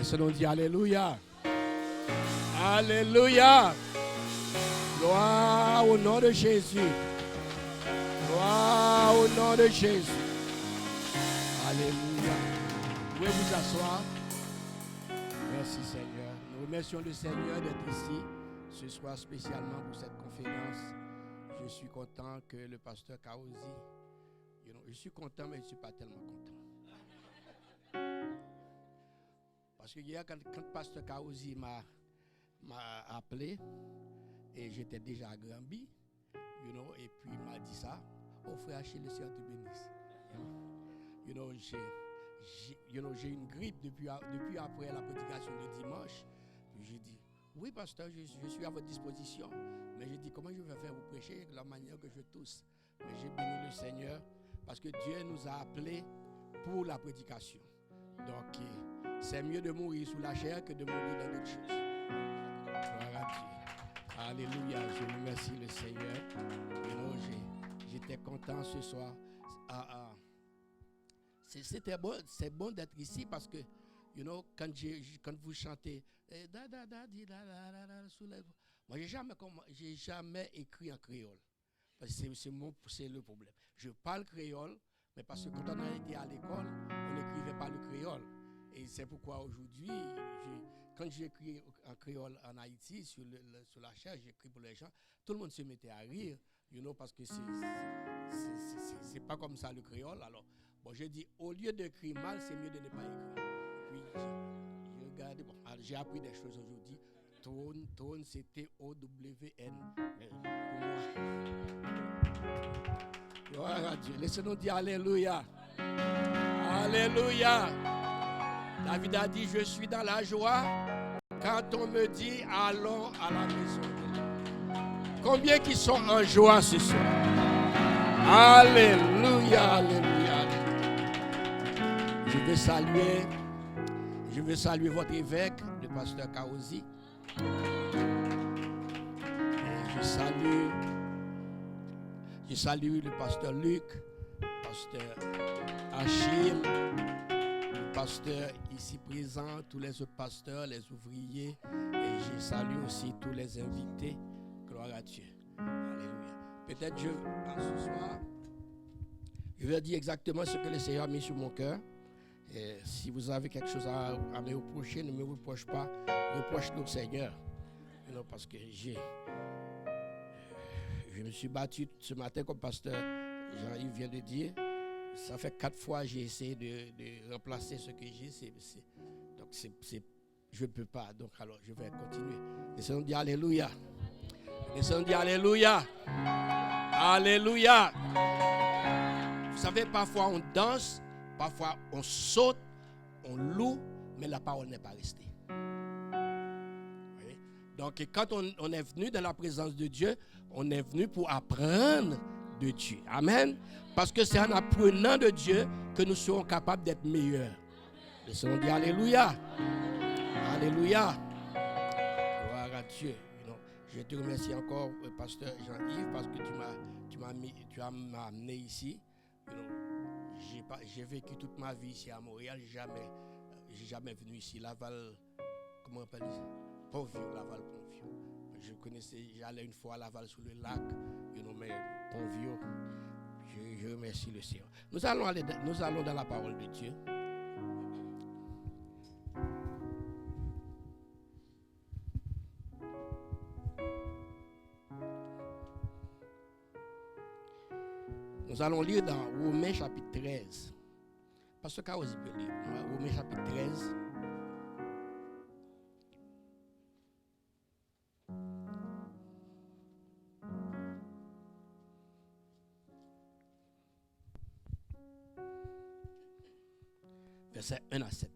Laissez-nous dire Alléluia. Alléluia. Gloire au nom de Jésus. Gloire au nom de Jésus. Alléluia. Vous pouvez vous asseoir. Merci Seigneur. Nous remercions le Seigneur d'être ici ce soir spécialement pour cette conférence. Je suis content que le pasteur Kaozi, je suis content mais je ne suis pas tellement content. Parce que hier quand le pasteur Kaozi m'a appelé et j'étais déjà à Granby, et puis il m'a dit ça. Oh frère Achille, le Seigneur te bénisse. J'ai une grippe depuis après la prédication de dimanche. J'ai dit, oui pasteur, je suis à votre disposition. Mais j'ai dit, comment je vais faire vous prêcher de la manière que je tousse. Mais j'ai béni le Seigneur parce que Dieu nous a appelés pour la prédication. Donc, c'est mieux de mourir sous la chair que de mourir dans d'autres choses. Gloire à Dieu. Alléluia, je remercie le Seigneur. J'étais content ce soir. C'est bon d'être ici parce que, quand vous chantez, moi, j'ai jamais écrit en créole. Parce que c'est le problème. Je parle créole, mais parce que quand on a été à l'école, on n'écrivait pas le créole. Et c'est pourquoi aujourd'hui, quand j'écris en créole en Haïti, sur la chaire, j'écris pour les gens, tout le monde se mettait à rire, parce que c'est pas comme ça le créole. Alors, je dis, au lieu d'écrire mal, c'est mieux de ne pas écrire. Puis, je regarde, j'ai appris des choses aujourd'hui. Tone, c'était O-W-N. Gloire à Dieu. Laissez-nous dire Alléluia. Alléluia. David a dit, je suis dans la joie quand on me dit, allons à la maison. Combien qui sont en joie ce soir? Alléluia, alléluia, alléluia. Je veux saluer votre évêque, le pasteur Kaozi. Je salue le pasteur Luc, le pasteur Achille, le pasteur ici présent, tous les autres pasteurs, les ouvriers. Et je salue aussi tous les invités. Gloire à Dieu. Alléluia. Peut-être ce soir, je vais dire exactement ce que le Seigneur a mis sur mon cœur. Et si vous avez quelque chose à me reprocher, ne me reproche pas, reproche-le au Seigneur. Parce que je me suis battu ce matin comme pasteur Jean-Yves vient de dire. Ça fait 4 fois que j'ai essayé de remplacer ce que j'ai. Donc je ne peux pas. Donc alors je vais continuer. Laissons dire Alléluia. Laissons dire Alléluia. Alléluia. Vous savez, parfois on danse, parfois on saute, on loue, mais la parole n'est pas restée. Oui? Donc quand on est venu dans la présence de Dieu, on est venu pour apprendre de Dieu. Amen. Parce que c'est en apprenant de Dieu que nous serons capables d'être meilleurs. Laissons dire Alléluia. Alléluia. Gloire à Dieu. Je te remercie encore, pasteur Jean-Yves, parce que tu m'as amené ici. J'ai vécu toute ma vie ici à Montréal. J'ai jamais venu ici. Laval, comment on appelle ça? Pont-Vieux, Laval, Pont-Vieux. J'allais une fois à Laval sur le lac, mais Pont-Vieux. Je remercie le Seigneur. Nous allons dans la parole de Dieu. Nous allons lire dans Romains chapitre 13. Pasteur Kaozi peut lire. Romains chapitre 13. Verset 1 à 7.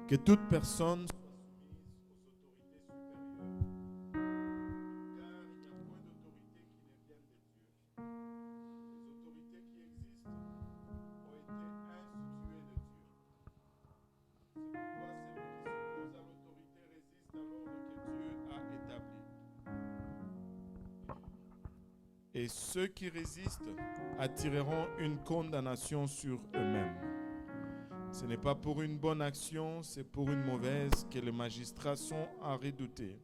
Que toute personne soit et ceux qui résistent attireront une condamnation sur eux-mêmes. Ce n'est pas pour une bonne action, c'est pour une mauvaise que les magistrats sont à redouter.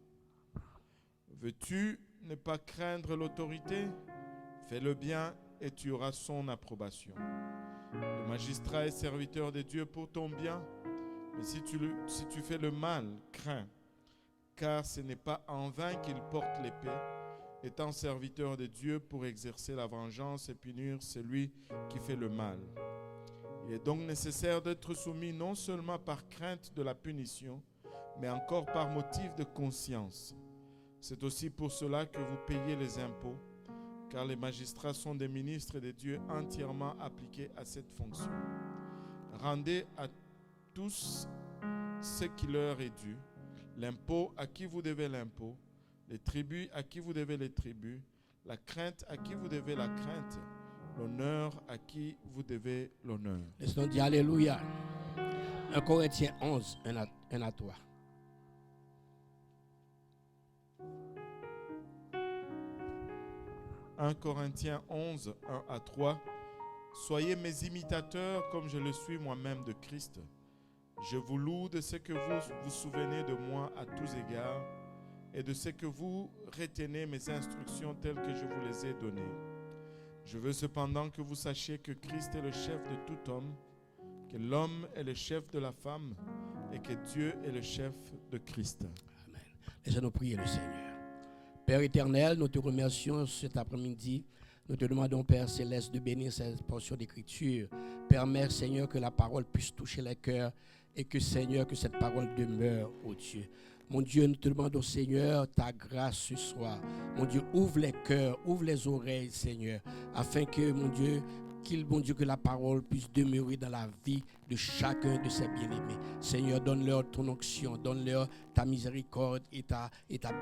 Veux-tu ne pas craindre l'autorité? Fais le bien et tu auras son approbation. Le magistrat est serviteur de Dieu pour ton bien, mais si tu fais le mal, crains, car ce n'est pas en vain qu'il porte l'épée, étant serviteur de Dieu pour exercer la vengeance et punir celui qui fait le mal. Il est donc nécessaire d'être soumis non seulement par crainte de la punition, mais encore par motif de conscience. C'est aussi pour cela que vous payez les impôts, car les magistrats sont des ministres de Dieu entièrement appliqués à cette fonction. Rendez à tous ce qui leur est dû, l'impôt à qui vous devez l'impôt, les tribus à qui vous devez les tribus, la crainte à qui vous devez la crainte, l'honneur à qui vous devez l'honneur. Laissons dire Alléluia. 1 Corinthiens 11, 1 à 3. « 1 Corinthiens 11, 1 à 3. Soyez mes imitateurs comme je le suis moi-même de Christ. Je vous loue de ce que vous vous souvenez de moi à tous égards et de ce que vous retenez mes instructions telles que je vous les ai données. Je veux cependant que vous sachiez que Christ est le chef de tout homme, que l'homme est le chef de la femme et que Dieu est le chef de Christ. » Amen. Laissez-nous prier le Seigneur. Père éternel, nous te remercions cet après-midi. Nous te demandons, Père céleste, de bénir cette portion d'écriture. Permets, Seigneur, que la parole puisse toucher les cœurs et que, Seigneur, que cette parole demeure, ô Dieu. Mon Dieu, nous te demandons, Seigneur, ta grâce ce soir. Mon Dieu, ouvre les cœurs, ouvre les oreilles, Seigneur, afin que, mon Dieu, que la parole puisse demeurer dans la vie de chacun de ces bien-aimés. Seigneur, donne-leur ton onction, donne-leur ta miséricorde et ta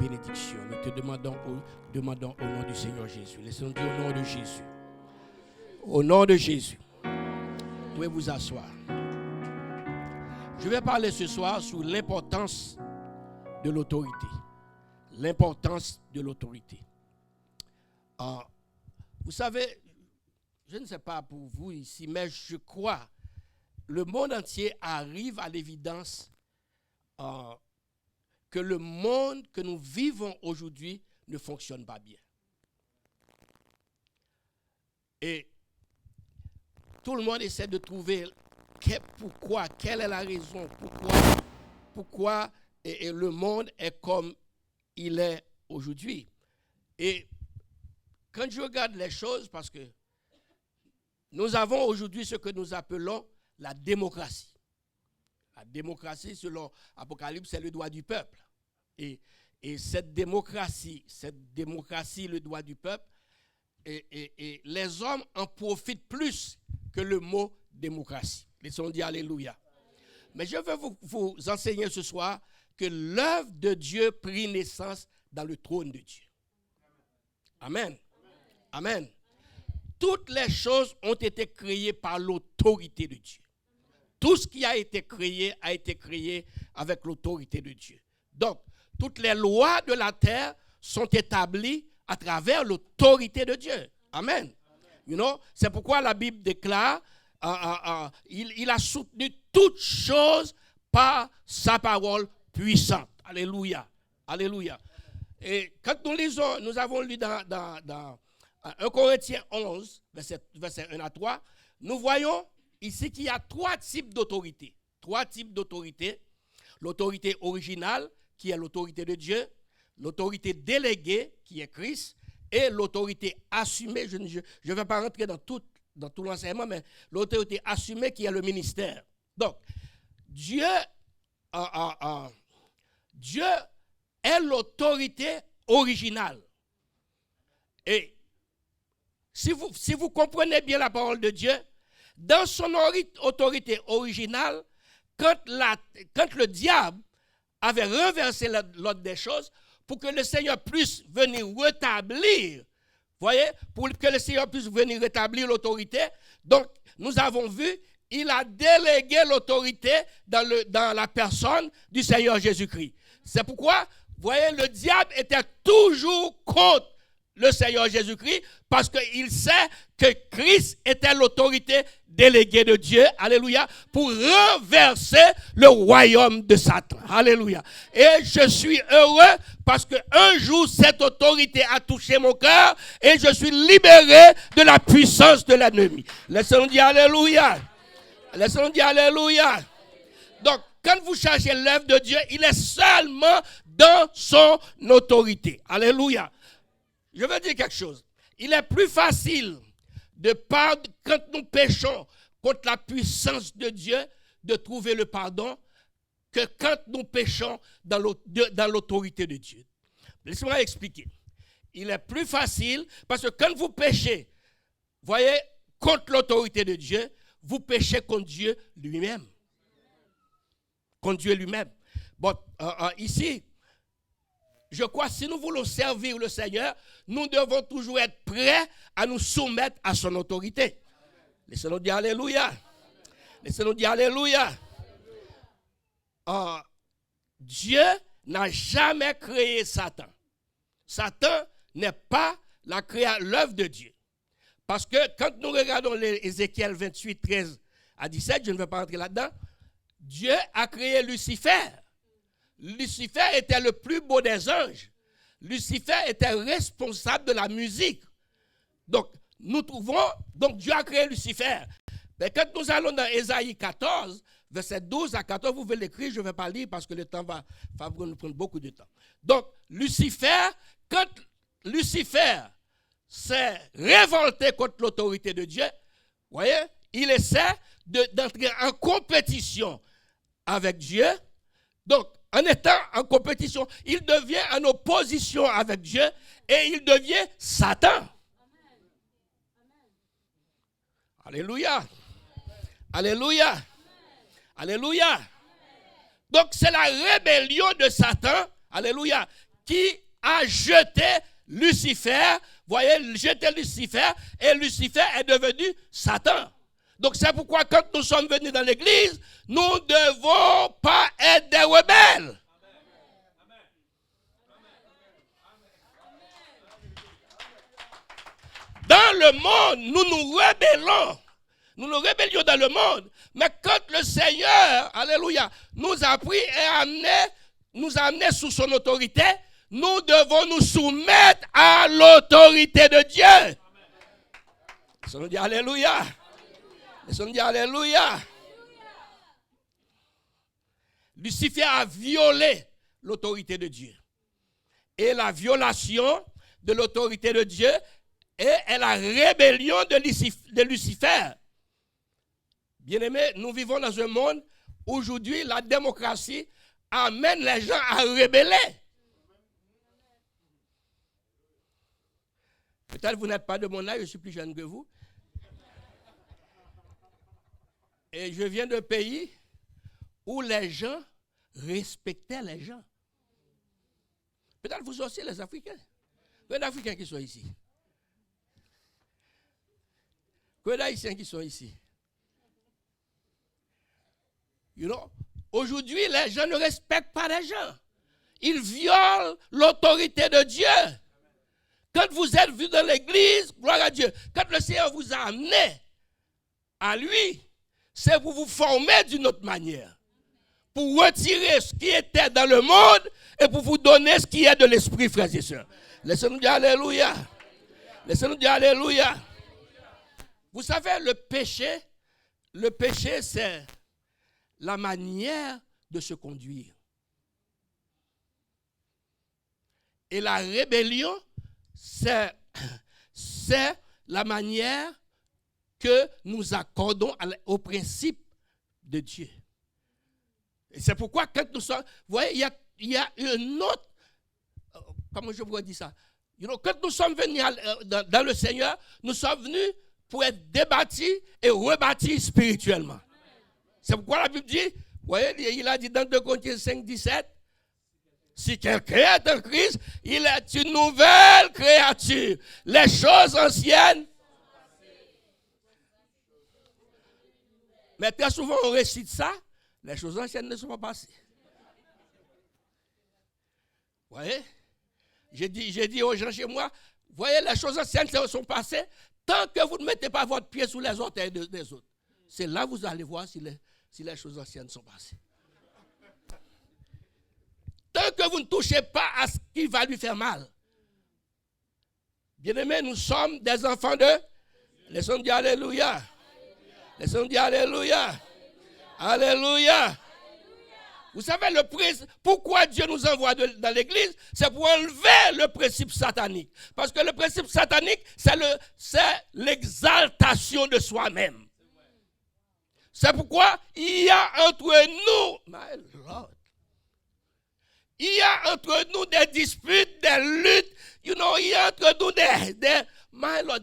bénédiction. Nous te demandons au nom du Seigneur Jésus. Laissons-nous dire au nom de Jésus. Au nom de Jésus. Vous pouvez vous asseoir. Je vais parler ce soir sur l'importance de l'autorité. L'importance de l'autorité. Vous savez, je ne sais pas pour vous ici, mais je crois le monde entier arrive à l'évidence que le monde que nous vivons aujourd'hui ne fonctionne pas bien. Et tout le monde essaie de trouver pourquoi, quelle est la raison, pourquoi et le monde est comme il est aujourd'hui. Et quand je regarde les choses, parce que nous avons aujourd'hui ce que nous appelons la démocratie. La démocratie, selon Apocalypse, c'est le droit du peuple. Et cette démocratie, le droit du peuple, et les hommes en profitent plus que le mot démocratie. Laissons dire Alléluia. Mais je veux vous enseigner ce soir que l'œuvre de Dieu prit naissance dans le trône de Dieu. Amen. Amen. Toutes les choses ont été créées par l'autorité de Dieu. Tout ce qui a été créé avec l'autorité de Dieu. Donc, toutes les lois de la terre sont établies à travers l'autorité de Dieu. Amen. You know, c'est pourquoi la Bible déclare, il a soutenu toutes choses par sa parole puissante. Alléluia. Alléluia. Et quand nous lisons, nous avons lu dans 1 Corinthiens 11, verset 1 à 3, nous voyons ici qu'il y a trois types d'autorité. Trois types d'autorité. L'autorité originale, qui est l'autorité de Dieu. L'autorité déléguée, qui est Christ. Et l'autorité assumée, je ne vais pas rentrer dans tout l'enseignement, mais l'autorité assumée, qui est le ministère. Donc, Dieu est l'autorité originale. Et si vous comprenez bien la parole de Dieu, dans son autorité originale, quand le diable avait renversé l'ordre des choses, pour que le Seigneur puisse venir rétablir, voyez, pour que le Seigneur puisse venir rétablir l'autorité, donc nous avons vu, il a délégué l'autorité dans la personne du Seigneur Jésus-Christ. C'est pourquoi, voyez, le diable était toujours contre le Seigneur Jésus-Christ parce qu'il sait que Christ était l'autorité déléguée de Dieu, alléluia, pour renverser le royaume de Satan, alléluia. Et je suis heureux parce qu'un jour, cette autorité a touché mon cœur et je suis libéré de la puissance de l'ennemi. Laissons-nous dire alléluia. Laissons-nous dire alléluia. Donc, quand vous cherchez l'œuvre de Dieu, il est seulement dans son autorité. Alléluia. Je veux dire quelque chose. Il est plus facile de pardonner quand nous péchons contre la puissance de Dieu, de trouver le pardon, que quand nous péchons dans l'autorité de Dieu. Laissez-moi expliquer. Il est plus facile parce que quand vous péchez, voyez, contre l'autorité de Dieu, vous péchez contre Dieu lui-même. Contre Dieu lui-même. Bon, ici, je crois que si nous voulons servir le Seigneur, nous devons toujours être prêts à nous soumettre à son autorité. Laissez-nous dire alléluia. Laissez-nous dire alléluia. Dieu n'a jamais créé Satan. Satan n'est pas l'œuvre de Dieu. Parce que quand nous regardons Ézéchiel 28, 13 à 17, je ne vais pas rentrer là-dedans, Dieu a créé Lucifer. Lucifer était le plus beau des anges. Lucifer était responsable de la musique. Donc, Dieu a créé Lucifer. Mais quand nous allons dans Ésaïe 14, verset 12 à 14, vous pouvez l'écrire, je ne vais pas lire parce que le temps va nous prendre beaucoup de temps. Donc, Lucifer, quand Lucifer s'est révolté contre l'autorité de Dieu, voyez, il essaie d'entrer en compétition avec Dieu. Donc, en étant en compétition, il devient en opposition avec Dieu et il devient Satan. Alléluia. Alléluia. Alléluia. Donc, c'est la rébellion de Satan, alléluia, qui a jeté Lucifer, voyez, jeté Lucifer, et Lucifer est devenu Satan. Donc, c'est pourquoi quand nous sommes venus dans l'église, nous ne devons pas être des rebelles. Dans le monde, nous nous rebellons. Nous nous rébellions dans le monde. Mais quand le Seigneur, alléluia, nous a pris et nous a amenés sous son autorité, nous devons nous soumettre à l'autorité de Dieu. Laissons-nous dire alléluia. Laissons-nous dire alléluia. Lucifer a violé l'autorité de Dieu. Et la violation de l'autorité de Dieu est la rébellion de Lucifer. Bien-aimés, nous vivons dans un monde, aujourd'hui, la démocratie amène les gens à rebeller. Peut-être vous n'êtes pas de mon âge, je suis plus jeune que vous. Et je viens d'un pays où les gens respectaient les gens. Peut-être vous aussi, les Africains. Combien d'Africains qui sont ici? Combien d'Haïtiens qui sont ici? You know, aujourd'hui, les gens ne respectent pas les gens. Ils violent l'autorité de Dieu. Quand vous êtes vus dans l'église, gloire à Dieu, quand le Seigneur vous a amené à lui, c'est pour vous former d'une autre manière. Pour retirer ce qui était dans le monde et pour vous donner ce qui est de l'esprit, frères et sœurs. Laissez-nous dire alléluia. Laissez-nous dire alléluia. Vous savez, le péché, c'est la manière de se conduire. Et la rébellion, c'est la manière que nous accordons au principe de Dieu. Et c'est pourquoi quand nous sommes, vous voyez, il y a une autre, comment je pourrais dire ça? Quand nous sommes venus dans le Seigneur, nous sommes venus pour être débâtis et rebâtis spirituellement. C'est pourquoi la Bible dit, vous voyez, il a dit dans 2 Corinthiens 5, 17, si quelqu'un est en Christ, il est une nouvelle créature. Les choses anciennes. Mais très souvent on récite ça, les choses anciennes ne sont pas passées. Vous voyez? J'ai dit aux gens chez moi, voyez, les choses anciennes sont passées, tant que vous ne mettez pas votre pied sous les orteils des autres. C'est là que vous allez voir si les choses anciennes sont passées. Tant que vous ne touchez pas à ce qui va lui faire mal. Bien-aimés, nous sommes des enfants de... Laissons dire Alléluia. Laissons dire Alléluia. Alléluia. Vous savez, pourquoi Dieu nous envoie dans l'église, c'est pour enlever le principe satanique. Parce que le principe satanique, c'est l'exaltation de soi-même. C'est pourquoi il y a entre nous, my Lord, il y a entre nous des disputes, des luttes, il y a entre nous my Lord,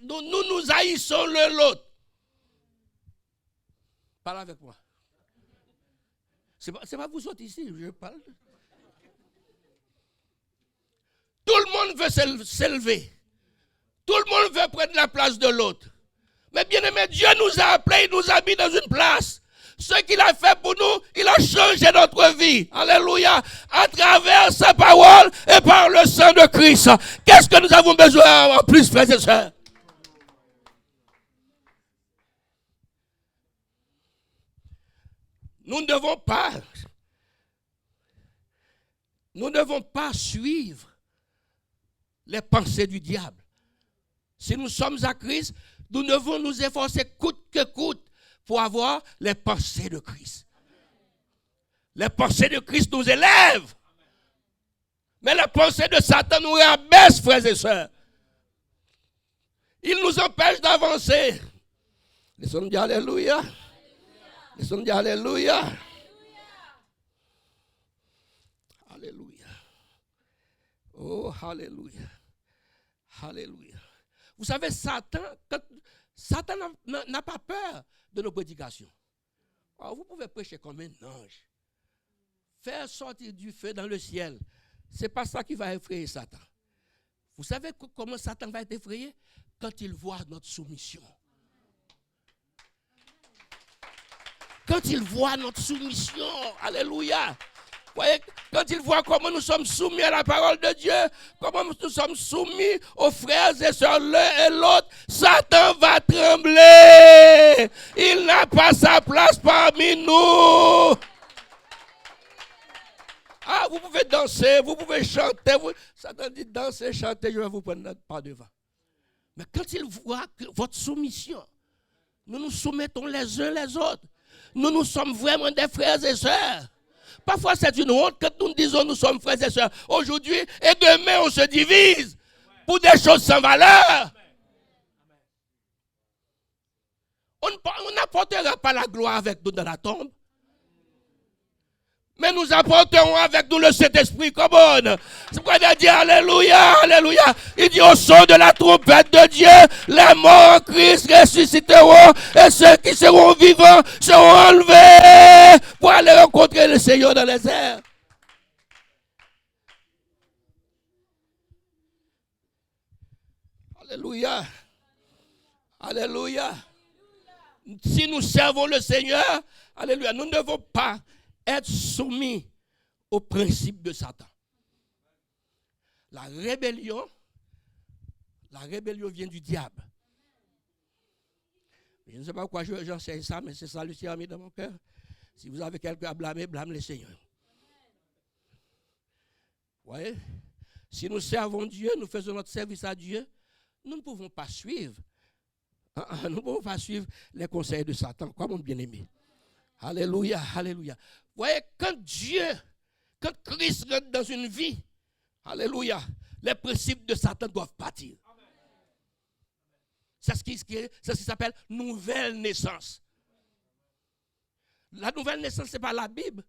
nous haïssons l'autre. Parle avec moi. C'est pas vous autres ici, je parle. Tout le monde veut s'élever. Tout le monde veut prendre la place de l'autre. Mais bien aimé, Dieu nous a appelés, il nous a mis dans une place. Ce qu'il a fait pour nous, il a changé notre vie. Alléluia. À travers sa parole et par le sang de Christ. Qu'est-ce que nous avons besoin en plus, frères et sœurs? Nous ne devons pas suivre les pensées du diable. Si nous sommes à Christ, nous devons nous efforcer coûte que coûte pour avoir les pensées de Christ. Les pensées de Christ nous élèvent. Mais les pensées de Satan nous rabaissent, frères et sœurs. Il nous empêche d'avancer. Laissons-nous dire Alléluia. Laissons-nous dire Alléluia. Alléluia. Oh, Alléluia. Alléluia. Vous savez, Satan n'a pas peur de nos prédications. Alors, vous pouvez prêcher comme un ange. Faire sortir du feu dans le ciel. Ce n'est pas ça qui va effrayer Satan. Vous savez comment Satan va être effrayé? Quand il voit notre soumission. Quand il voit notre soumission, alléluia. Voyez, quand il voit comment nous sommes soumis à la parole de Dieu, comment nous sommes soumis aux frères et sœurs l'un et l'autre, Satan va trembler. Il n'a pas sa place parmi nous. Ah, vous pouvez danser, vous pouvez chanter. Satan dit danser, chanter, je vais vous prendre par devant. Mais quand il voit que votre soumission, nous nous soumettons les uns les autres. Nous sommes vraiment des frères et sœurs. Parfois, c'est une honte quand nous disons nous sommes frères et sœurs. Aujourd'hui et demain, on se divise pour des choses sans valeur. On n'apportera pas la gloire avec nous dans la tombe. Mais nous apporterons avec nous le Saint-Esprit comme on. C'est pourquoi il a dit Alléluia, Alléluia. Il dit au son de la trompette de Dieu, les morts en Christ ressusciteront et ceux qui seront vivants seront enlevés pour aller rencontrer le Seigneur dans les airs. Alléluia. Alléluia. Si nous servons le Seigneur, alléluia, nous ne devons pas être soumis au principe de Satan. La rébellion vient du diable. Je ne sais pas pourquoi j'enseigne ça, mais c'est ça le Seigneur a mis dans mon cœur. Si vous avez quelqu'un à blâmer, blâme le Seigneur. Vous voyez? Si nous servons Dieu, nous faisons notre service à Dieu, nous ne pouvons pas suivre. Nous ne pouvons pas suivre les conseils de Satan, quoi mon bien-aimé. Alléluia, alléluia. Vous voyez, quand Christ rentre dans une vie, alléluia, les principes de Satan doivent partir. C'est ce qui s'appelle nouvelle naissance. La nouvelle naissance, ce n'est pas la Bible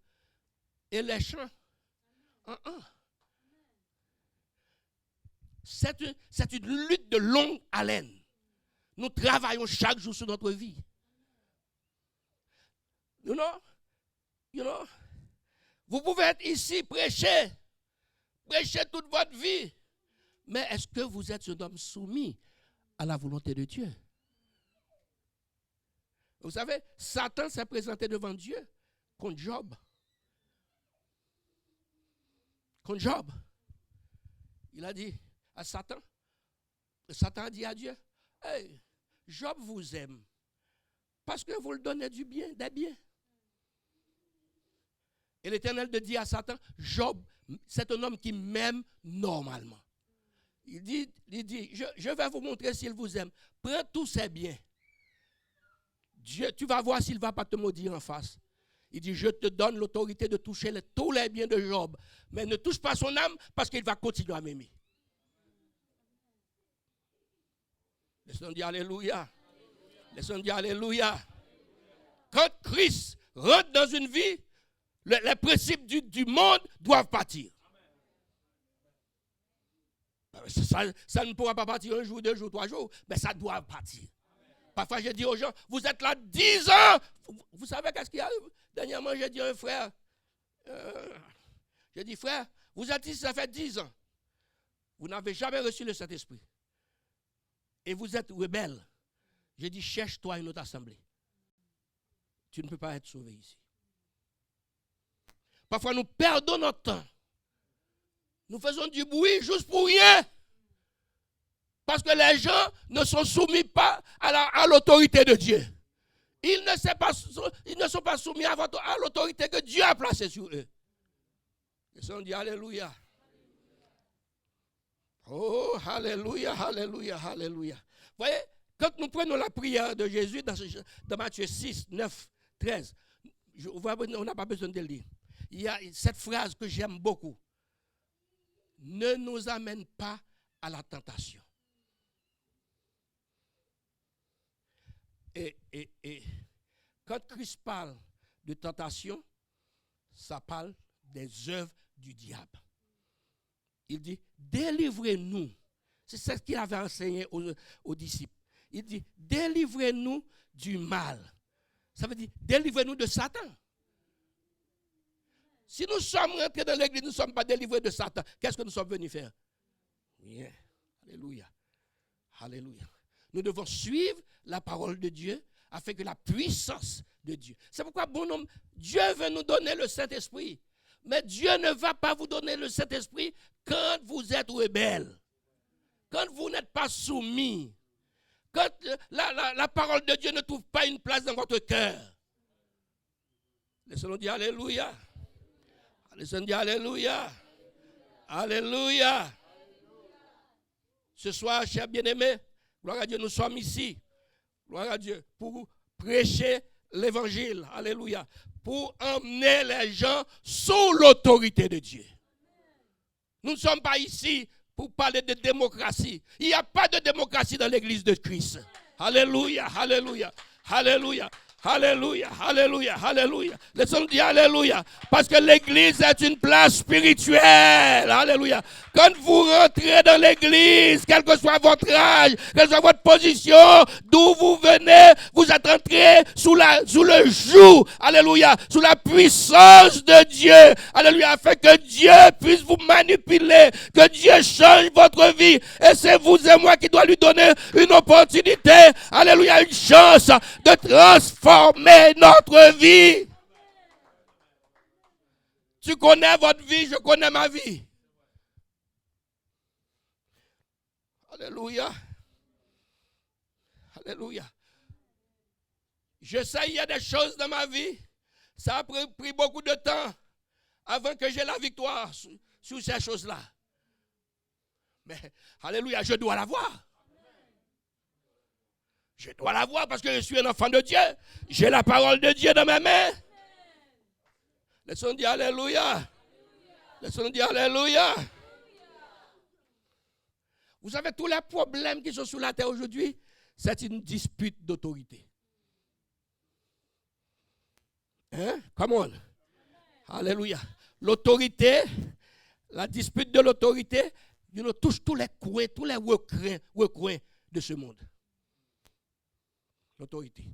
et les chants. C'est une lutte de longue haleine. Nous travaillons chaque jour sur notre vie. You know, vous pouvez être ici, prêcher toute votre vie. Mais est-ce que vous êtes un homme soumis à la volonté de Dieu? Vous savez, Satan s'est présenté devant Dieu contre Job. Il a dit à Satan, Satan a dit à Dieu, hey, Job vous aime parce que vous le donnez du bien, des biens. Et l'Éternel dit à Satan, Job, c'est un homme qui m'aime normalement. Il dit je vais vous montrer s'il vous aime. Prends tous ses biens. Dieu, tu vas voir s'il ne va pas te maudire en face. Il dit, je te donne l'autorité de toucher tous les biens de Job. Mais ne touche pas son âme parce qu'il va continuer à m'aimer. Laissons dire Alléluia. Laissons dire Alléluia. Quand Christ rentre dans une vie, les principes du monde doivent partir. Ça ne pourra pas partir un jour, 2 jours, 3 jours, mais ça doit partir. Parfois, je dis aux gens, vous êtes là 10 ans. Vous savez qu'est-ce qui arrive? Dernièrement, j'ai dit à un frère, j'ai dit, frère, vous êtes ici, ça fait 10 ans. Vous n'avez jamais reçu le Saint-Esprit. Et vous êtes rebelle. J'ai dit, cherche-toi une autre assemblée. Tu ne peux pas être sauvé ici. Parfois, nous perdons notre temps. Nous faisons du bruit juste pour rien. Parce que les gens ne sont soumis pas à l'autorité de Dieu. Ils ne sont pas soumis à l'autorité que Dieu a placée sur eux. Et on dit Alléluia. Oh, Alléluia, Alléluia, Alléluia. Vous voyez, quand nous prenons la prière de Jésus dans Matthieu 6, 9, 13, on n'a pas besoin de le lire. Il y a cette phrase que j'aime beaucoup. Ne nous amène pas à la tentation. Et quand Christ parle de tentation, ça parle des œuvres du diable. Il dit, délivrez-nous. C'est ce qu'il avait enseigné aux disciples. Il dit, délivrez-nous du mal. Ça veut dire, délivrez-nous de Satan. Si nous sommes rentrés dans l'église, nous ne sommes pas délivrés de Satan. Qu'est-ce que nous sommes venus faire? Rien. Alléluia. Alléluia. Nous devons suivre la parole de Dieu afin que la puissance de Dieu. C'est pourquoi, bon homme, Dieu veut nous donner le Saint-Esprit. Mais Dieu ne va pas vous donner le Saint-Esprit quand vous êtes rebelle. Quand vous n'êtes pas soumis. Quand la parole de Dieu ne trouve pas une place dans votre cœur. Laissons-nous dire Alléluia. Laissons-nous dire Alléluia. Alléluia. Ce soir, chers bien-aimés, gloire à Dieu, nous sommes ici. Gloire à Dieu. Pour prêcher l'évangile. Alléluia. Pour emmener les gens sous l'autorité de Dieu. Nous ne sommes pas ici pour parler de démocratie. Il n'y a pas de démocratie dans l'église de Christ. Alléluia, alléluia, alléluia. Alléluia, alléluia, alléluia. Laissons-nous dire alléluia. Parce que l'église est une place spirituelle. Alléluia. Quand vous rentrez dans l'église, quel que soit votre âge, quelle que soit votre position, d'où vous venez, vous êtes entré sous le joug. Alléluia. Sous la puissance de Dieu. Alléluia. Afin que Dieu puisse vous manipuler. Que Dieu change votre vie. Et c'est vous et moi qui doit lui donner une opportunité. Alléluia. Une chance de transformer notre vie. Tu connais votre vie, je connais ma vie. Alléluia. Alléluia. Je sais, il y a des choses dans ma vie. Ça a pris beaucoup de temps avant que j'ai la victoire sur ces choses-là. Mais, alléluia, je dois l'avoir. Je dois la voir parce que je suis un enfant de Dieu. J'ai la parole de Dieu dans mes mains. Laissons dire alléluia. Laissons dire alléluia. Vous savez, tous les problèmes qui sont sur la terre aujourd'hui, c'est une dispute d'autorité. Hein? Come on. Alléluia. L'autorité, la dispute de l'autorité, touche tous les coins, tous les recoins de ce monde. L'autorité.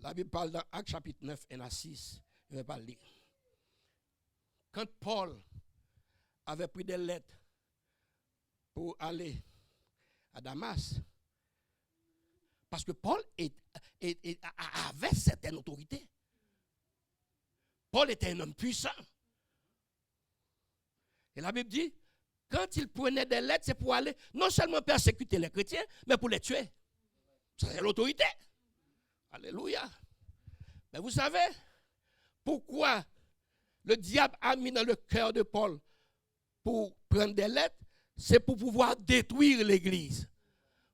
La Bible parle dans Actes chapitre 9 et 6. Je ne vais pas le lire. Quand Paul avait pris des lettres pour aller à Damas, parce que Paul avait certaines autorités. Paul était un homme puissant. Et la Bible dit, quand il prenait des lettres, c'est pour aller non seulement persécuter les chrétiens, mais pour les tuer. C'est l'autorité. Alléluia. Mais vous savez pourquoi le diable a mis dans le cœur de Paul pour prendre des lettres? C'est pour pouvoir détruire l'église.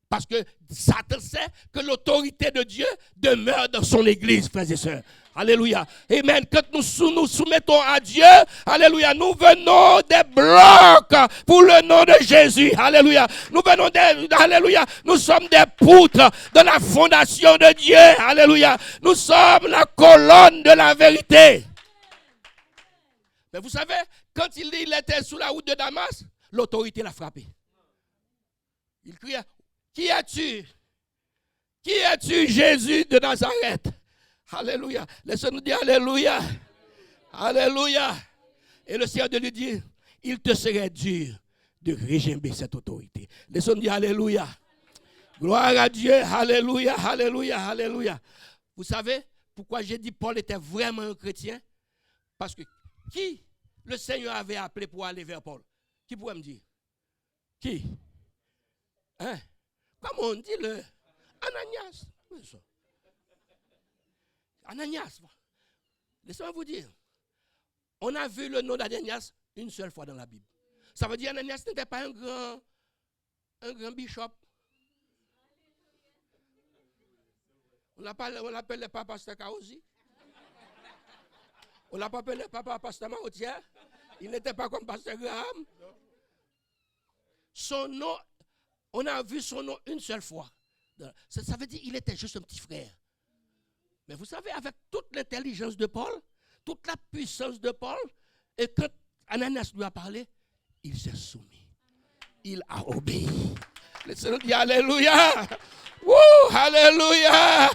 Parce que Satan sait que l'autorité de Dieu demeure dans son église, frères et sœurs. Alléluia. Amen. Quand nous soumettons à Dieu, alléluia, nous venons des blocs pour le nom de Jésus. Alléluia. Nous venons alléluia, nous sommes des poutres de la fondation de Dieu. Alléluia. Nous sommes la colonne de la vérité. Mais vous savez, quand il était sous la route de Damas, l'autorité l'a frappé. Il cria, qui es-tu? Qui es-tu, Jésus de Nazareth? Alléluia. Laissez-nous dire Alléluia. Alléluia. Et le Seigneur de lui dit, il te serait dur de régimber cette autorité. Laissez-nous dire Alléluia. Gloire à Dieu. Alléluia. Alléluia. Alléluia. Vous savez pourquoi j'ai dit Paul était vraiment un chrétien? Parce que qui le Seigneur avait appelé pour aller vers Paul? Qui pourrait me dire? Qui? Hein? Comment on dit le Ananias? Ananias. Laissez-moi vous dire. On a vu le nom d'Ananias une seule fois dans la Bible. Ça veut dire Ananias n'était pas un grand bishop. On l'appelait pas pasteur Kaosi. On l'appelait pas pasteur Marotière. Il n'était pas comme pasteur Graham. Son nom, on a vu son nom une seule fois. Ça veut dire qu'il était juste un petit frère. Mais vous savez, avec toute l'intelligence de Paul, toute la puissance de Paul, et quand Ananias lui a parlé, il s'est soumis. Il a obéi. Le Seigneur dit Alléluia. Wouh, Alléluia.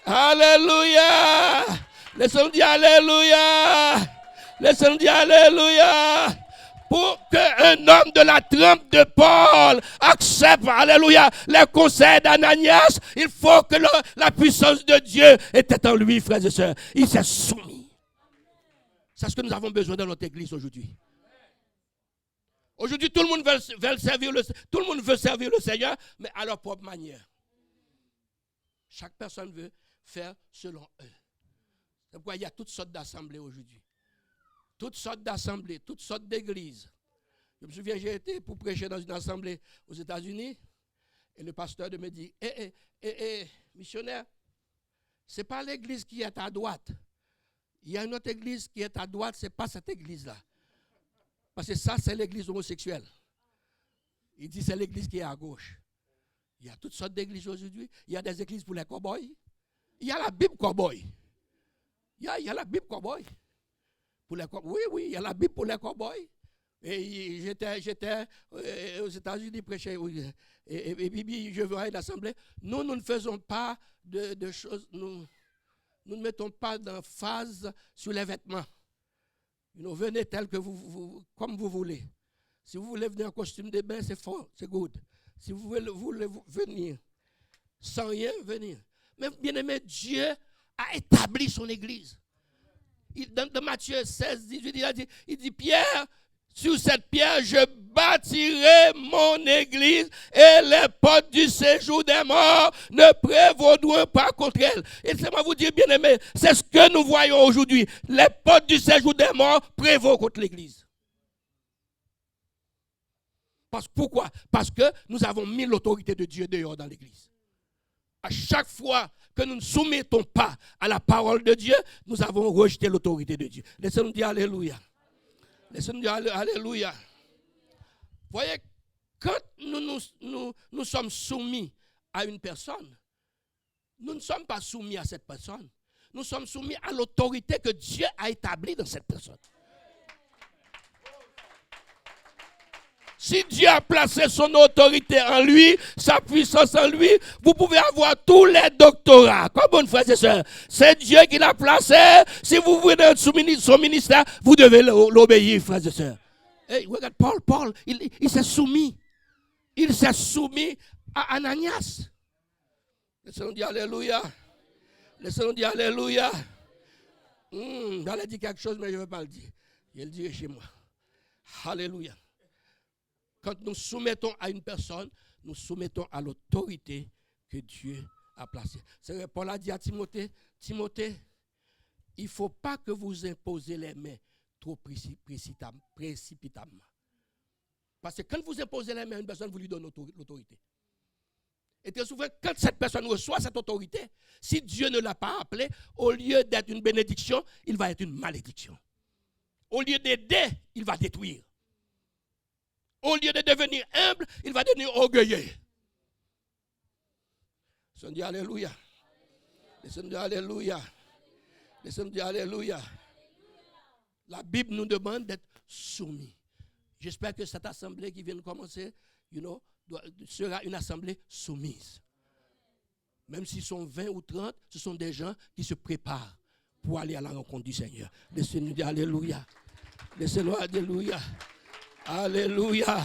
Alléluia. Le Seigneur dit Alléluia. Le Seigneur dit Alléluia. Pour qu'un homme de la trempe de Paul accepte, alléluia, les conseils d'Ananias, il faut que la puissance de Dieu était en lui, frères et sœurs. Il s'est soumis. C'est ce que nous avons besoin dans notre église aujourd'hui. Aujourd'hui, tout le monde veut servir le Seigneur, mais à leur propre manière. Chaque personne veut faire selon eux. C'est pourquoi il y a toutes sortes d'assemblées aujourd'hui. Toutes sortes d'assemblées, toutes sortes d'églises. Je me souviens, j'ai été pour prêcher dans une assemblée aux États-Unis et le pasteur me dit, missionnaire, ce n'est pas l'église qui est à droite. Il y a une autre église qui est à droite, ce n'est pas cette église-là. Parce que ça, c'est l'église homosexuelle. Il dit, c'est l'église qui est à gauche. Il y a toutes sortes d'églises aujourd'hui. Il y a des églises pour les cow-boys. Il y a la Bible cow-boy. Il y a la Bible cow-boy. Oui, il y a la Bible pour les cow-boys. Et j'étais aux États-Unis prêcher. Et puis, je vais à l'assemblée. Nous ne faisons pas de choses. Nous ne mettons pas d'emphase sur les vêtements. Vous venez tel que comme vous voulez. Si vous voulez venir en costume de bain, c'est fort, c'est good. Si vous voulez venir sans rien, venir. Mais bien aimé, Dieu a établi son église. Dans Matthieu 16, 18, il dit, Pierre, sur cette pierre, je bâtirai mon église et les portes du séjour des morts ne prévaudront pas contre elle. Et laissez-moi vous dire, bien aimé, c'est ce que nous voyons aujourd'hui. Les portes du séjour des morts prévaut contre l'église. Pourquoi? Parce que nous avons mis l'autorité de Dieu dehors dans l'église. À chaque fois que nous ne soumettons pas à la parole de Dieu, nous avons rejeté l'autorité de Dieu. Laissez-nous dire Alléluia. Laissez-nous dire Alléluia. Voyez, quand nous sommes soumis à une personne, nous ne sommes pas soumis à cette personne. Nous sommes soumis à l'autorité que Dieu a établie dans cette personne. Si Dieu a placé son autorité en lui, sa puissance en lui, vous pouvez avoir tous les doctorats. Comme bon frère et soeur, c'est Dieu qui l'a placé. Si vous voulez être sous son ministère, vous devez l'obéir, frères et sœurs. Hey, regarde Paul, il s'est soumis. Il s'est soumis à Ananias. Laissez-nous dire Alléluia. Laissez-nous dire Alléluia. J'allais dire quelque chose, mais je ne vais pas le dire. Je le dirai chez moi. Alléluia. Quand nous soumettons à une personne, nous soumettons à l'autorité que Dieu a placée. C'est Paul a dit à Timothée, Timothée, il ne faut pas que vous imposez les mains trop précipitamment. Parce que quand vous imposez les mains à une personne, vous lui donnez l'autorité. Et très souvent, quand cette personne reçoit cette autorité, si Dieu ne l'a pas appelé, au lieu d'être une bénédiction, il va être une malédiction. Au lieu d'aider, il va détruire. Au lieu de devenir humble, il va devenir orgueilleux. Laissez-nous dire Alléluia. Laissez-nous dire Alléluia. Laissez-nous dire Alléluia. La Bible nous demande d'être soumis. J'espère que cette assemblée qui vient de commencer, sera une assemblée soumise. Même s'ils sont 20 ou 30, ce sont des gens qui se préparent pour aller à la rencontre du Seigneur. Laissez-nous dire Alléluia. Laissez-nous dire Alléluia. Alléluia.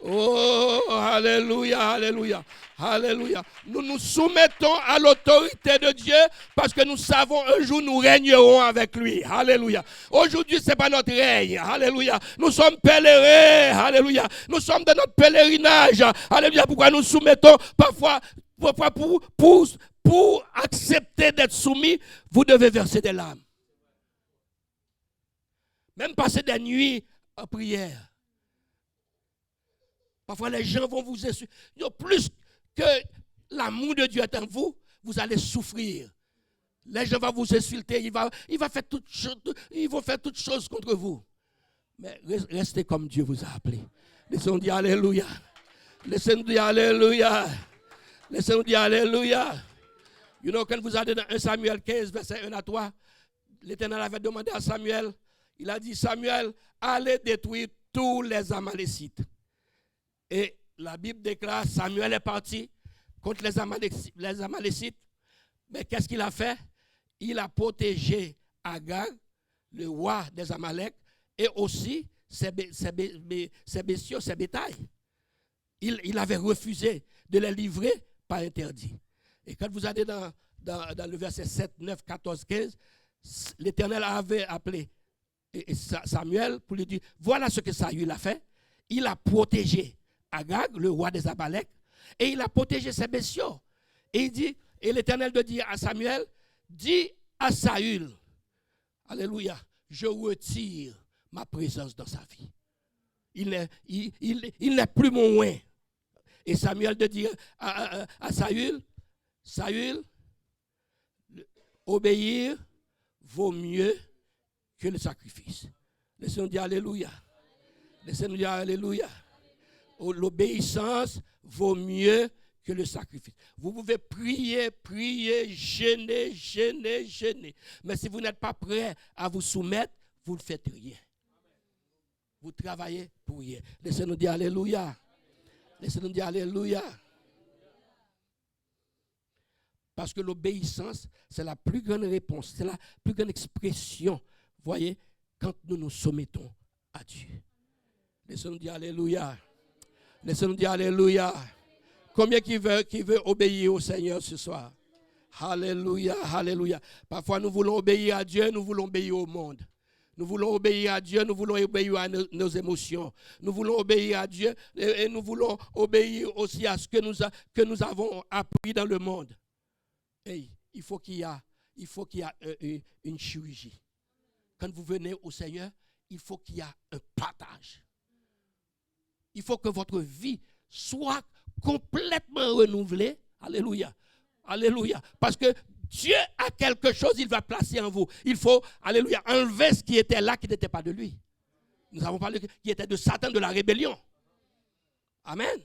Oh, alléluia, alléluia, alléluia. Nous nous soumettons à l'autorité de Dieu parce que nous savons un jour nous régnerons avec lui. Alléluia. Aujourd'hui, ce n'est pas notre règne. Alléluia. Nous sommes pèlerins. Alléluia. Nous sommes dans notre pèlerinage. Alléluia. Pourquoi nous soumettons parfois pour accepter d'être soumis, vous devez verser des larmes. Même passer des nuits en prière. Parfois, les gens vont vous insulter. Plus que l'amour de Dieu est en vous, vous allez souffrir. Les gens vont vous insulter. Ils vont faire toutes choses contre vous. Mais restez comme Dieu vous a appelé. Laissez-nous dire Alléluia. Laissez-nous dire Alléluia. Laissez-nous dire Alléluia. Quand vous allez dans 1 Samuel 15, verset 1 à 3, l'Éternel avait demandé à Samuel, il a dit, Samuel, allez détruire tous les Amalécites. Et la Bible déclare, Samuel est parti contre les Amalécites. Mais qu'est-ce qu'il a fait? Il a protégé Agag, le roi des Amalek, et aussi ses bestiaux, ses bétails. Il avait refusé de les livrer par interdit. Et quand vous allez dans le verset 7, 9, 14, 15, l'Éternel avait appelé Samuel pour lui dire, voilà ce que Saül a fait. Il a protégé Agag, le roi des Amalek, et il a protégé ses bestiaux. Et il dit, et l'Éternel de dire à Samuel, dis à Saül, alléluia, je retire ma présence dans sa vie. Il n'est plus mon oint. Et Samuel de dire à Saül, Saül, obéir vaut mieux que le sacrifice. Laissez-nous dire alléluia. Laissez-nous dire alléluia. L'obéissance vaut mieux que le sacrifice. Vous pouvez prier, gêner. Mais si vous n'êtes pas prêt à vous soumettre, vous ne faites rien. Vous travaillez pour rien. Laissez-nous dire alléluia. Laissez-nous dire alléluia. Parce que l'obéissance, c'est la plus grande réponse, c'est la plus grande expression, voyez, quand nous nous soumettons à Dieu. Laissez-nous dire alléluia. Laissez-nous dire alléluia. Combien qui veut obéir au Seigneur ce soir? Alléluia, alléluia. Parfois nous voulons obéir à Dieu, nous voulons obéir au monde. Nous voulons obéir à Dieu, nous voulons obéir à nos émotions. Nous voulons obéir à Dieu et nous voulons obéir aussi à ce que nous avons appris dans le monde. Hey, il faut qu'il y ait une chirurgie. Quand vous venez au Seigneur, il faut qu'il y ait un partage. Il faut que votre vie soit complètement renouvelée. Alléluia. Alléluia. Parce que Dieu a quelque chose, il va placer en vous. Il faut, alléluia, enlever ce qui était là, qui n'était pas de lui. Nous avons parlé qui était de Satan, de la rébellion. Amen.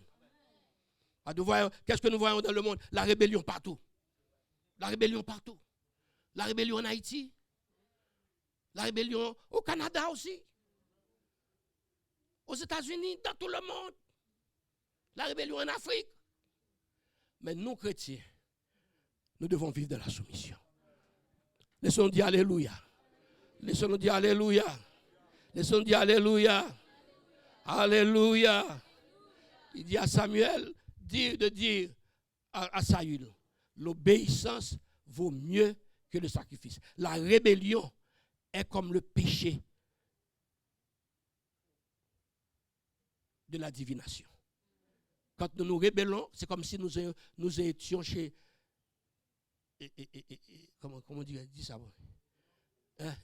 Qu'est-ce que nous voyons dans le monde? La rébellion partout. La rébellion partout. La rébellion en Haïti. La rébellion au Canada aussi. Aux États-Unis, dans tout le monde. La rébellion en Afrique. Mais nous, chrétiens, nous devons vivre de la soumission. Laissons-nous dire alléluia. Laissons-nous dire alléluia. Laissons-nous dire alléluia. Alléluia. Il dit à Samuel de dire à Saül, l'obéissance vaut mieux que le sacrifice. La rébellion est comme le péché. de la divination. Quand nous nous rébellons, c'est comme si nous étions chez... comment on dit ça?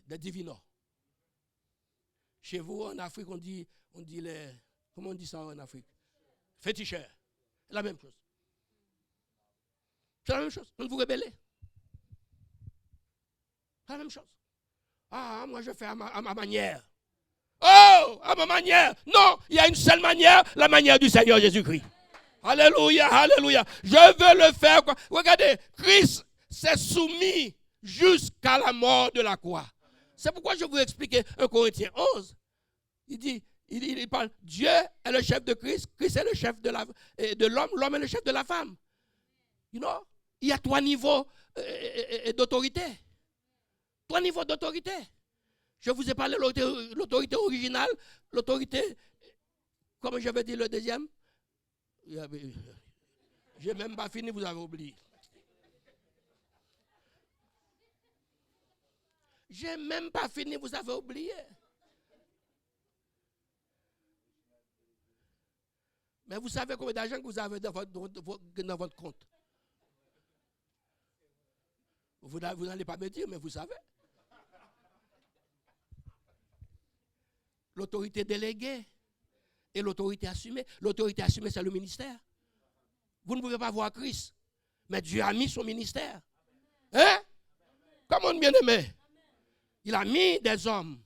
Des divinors. Chez vous, en Afrique, on dit les... Comment on dit ça en Afrique? Féticheurs. C'est la même chose. C'est la même chose. Quand vous rebellez. C'est la même chose. Ah, moi je fais à ma manière. Oh, à ma manière. Non, il y a une seule manière, la manière du Seigneur Jésus-Christ. Alléluia, alléluia. Je veux le faire. Quoi. Regardez, Christ s'est soumis jusqu'à la mort de la croix. C'est pourquoi je vous expliquer 1 Corinthiens 11. Il dit, il parle, Dieu est le chef de Christ, Christ est le chef de l'homme, l'homme est le chef de la femme. You know? Il y a 3 niveaux d'autorité. 3 niveaux d'autorité. Je vous ai parlé de l'autorité originale, l'autorité, comment je vais dire le deuxième? Je n'ai même pas fini, vous avez oublié. Je n'ai même pas fini, vous avez oublié. Mais vous savez combien d'argent que vous avez dans votre compte? Vous n'allez pas me dire, mais vous savez. L'autorité déléguée et l'autorité assumée. L'autorité assumée, c'est le ministère. Vous ne pouvez pas voir Christ, mais Dieu a mis son ministère. Hein? Comment bien-aimé? Il a mis des hommes.